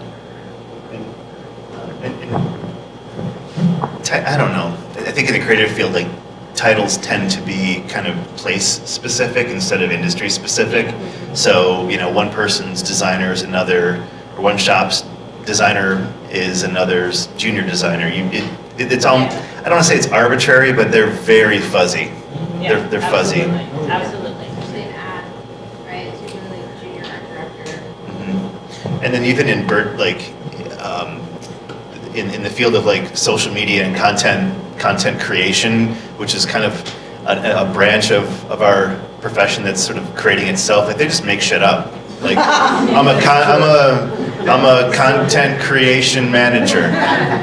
B: I don't know. I think in the creative field, like, titles tend to be kind of place specific instead of industry specific. So, one person's designer is another, or one shop's designer is another's junior designer. It's all, I don't want to say it's arbitrary, but they're very fuzzy.
D: Yeah,
B: they're fuzzy.
D: Absolutely.
F: Especially an ad, right? It's usually like junior art director.
B: And then even in in the field of like social media and content creation, which is kind of a branch of our profession that's sort of creating itself, like they just make shit up. Like I'm a content creation manager.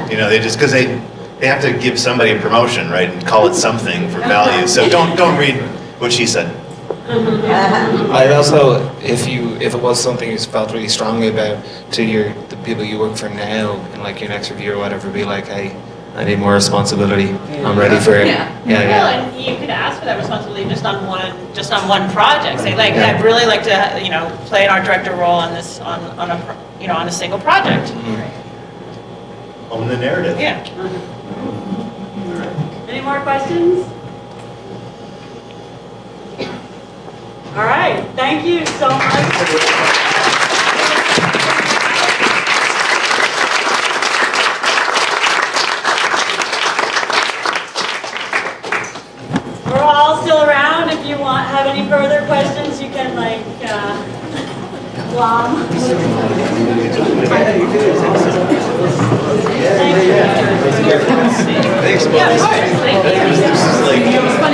B: They just, because they have to give somebody a promotion, right, and call it something for value. So don't read what she said.
E: I'd also, if it was something you felt really strongly about to the people you work for now, in like your next review or whatever, be like, hey, I need more responsibility. I'm ready for it.
D: Yeah. Well, and you could ask for that responsibility just on one project. Say, like, I'd really like to, play an art director role on this on a single project.
B: Own the narrative.
D: Yeah.
A: Any more questions? All right, thank you so much. We're all still around. If you have any further questions, you can glom. Thank you.
B: Thanks,
A: Yeah, of course. Thank you.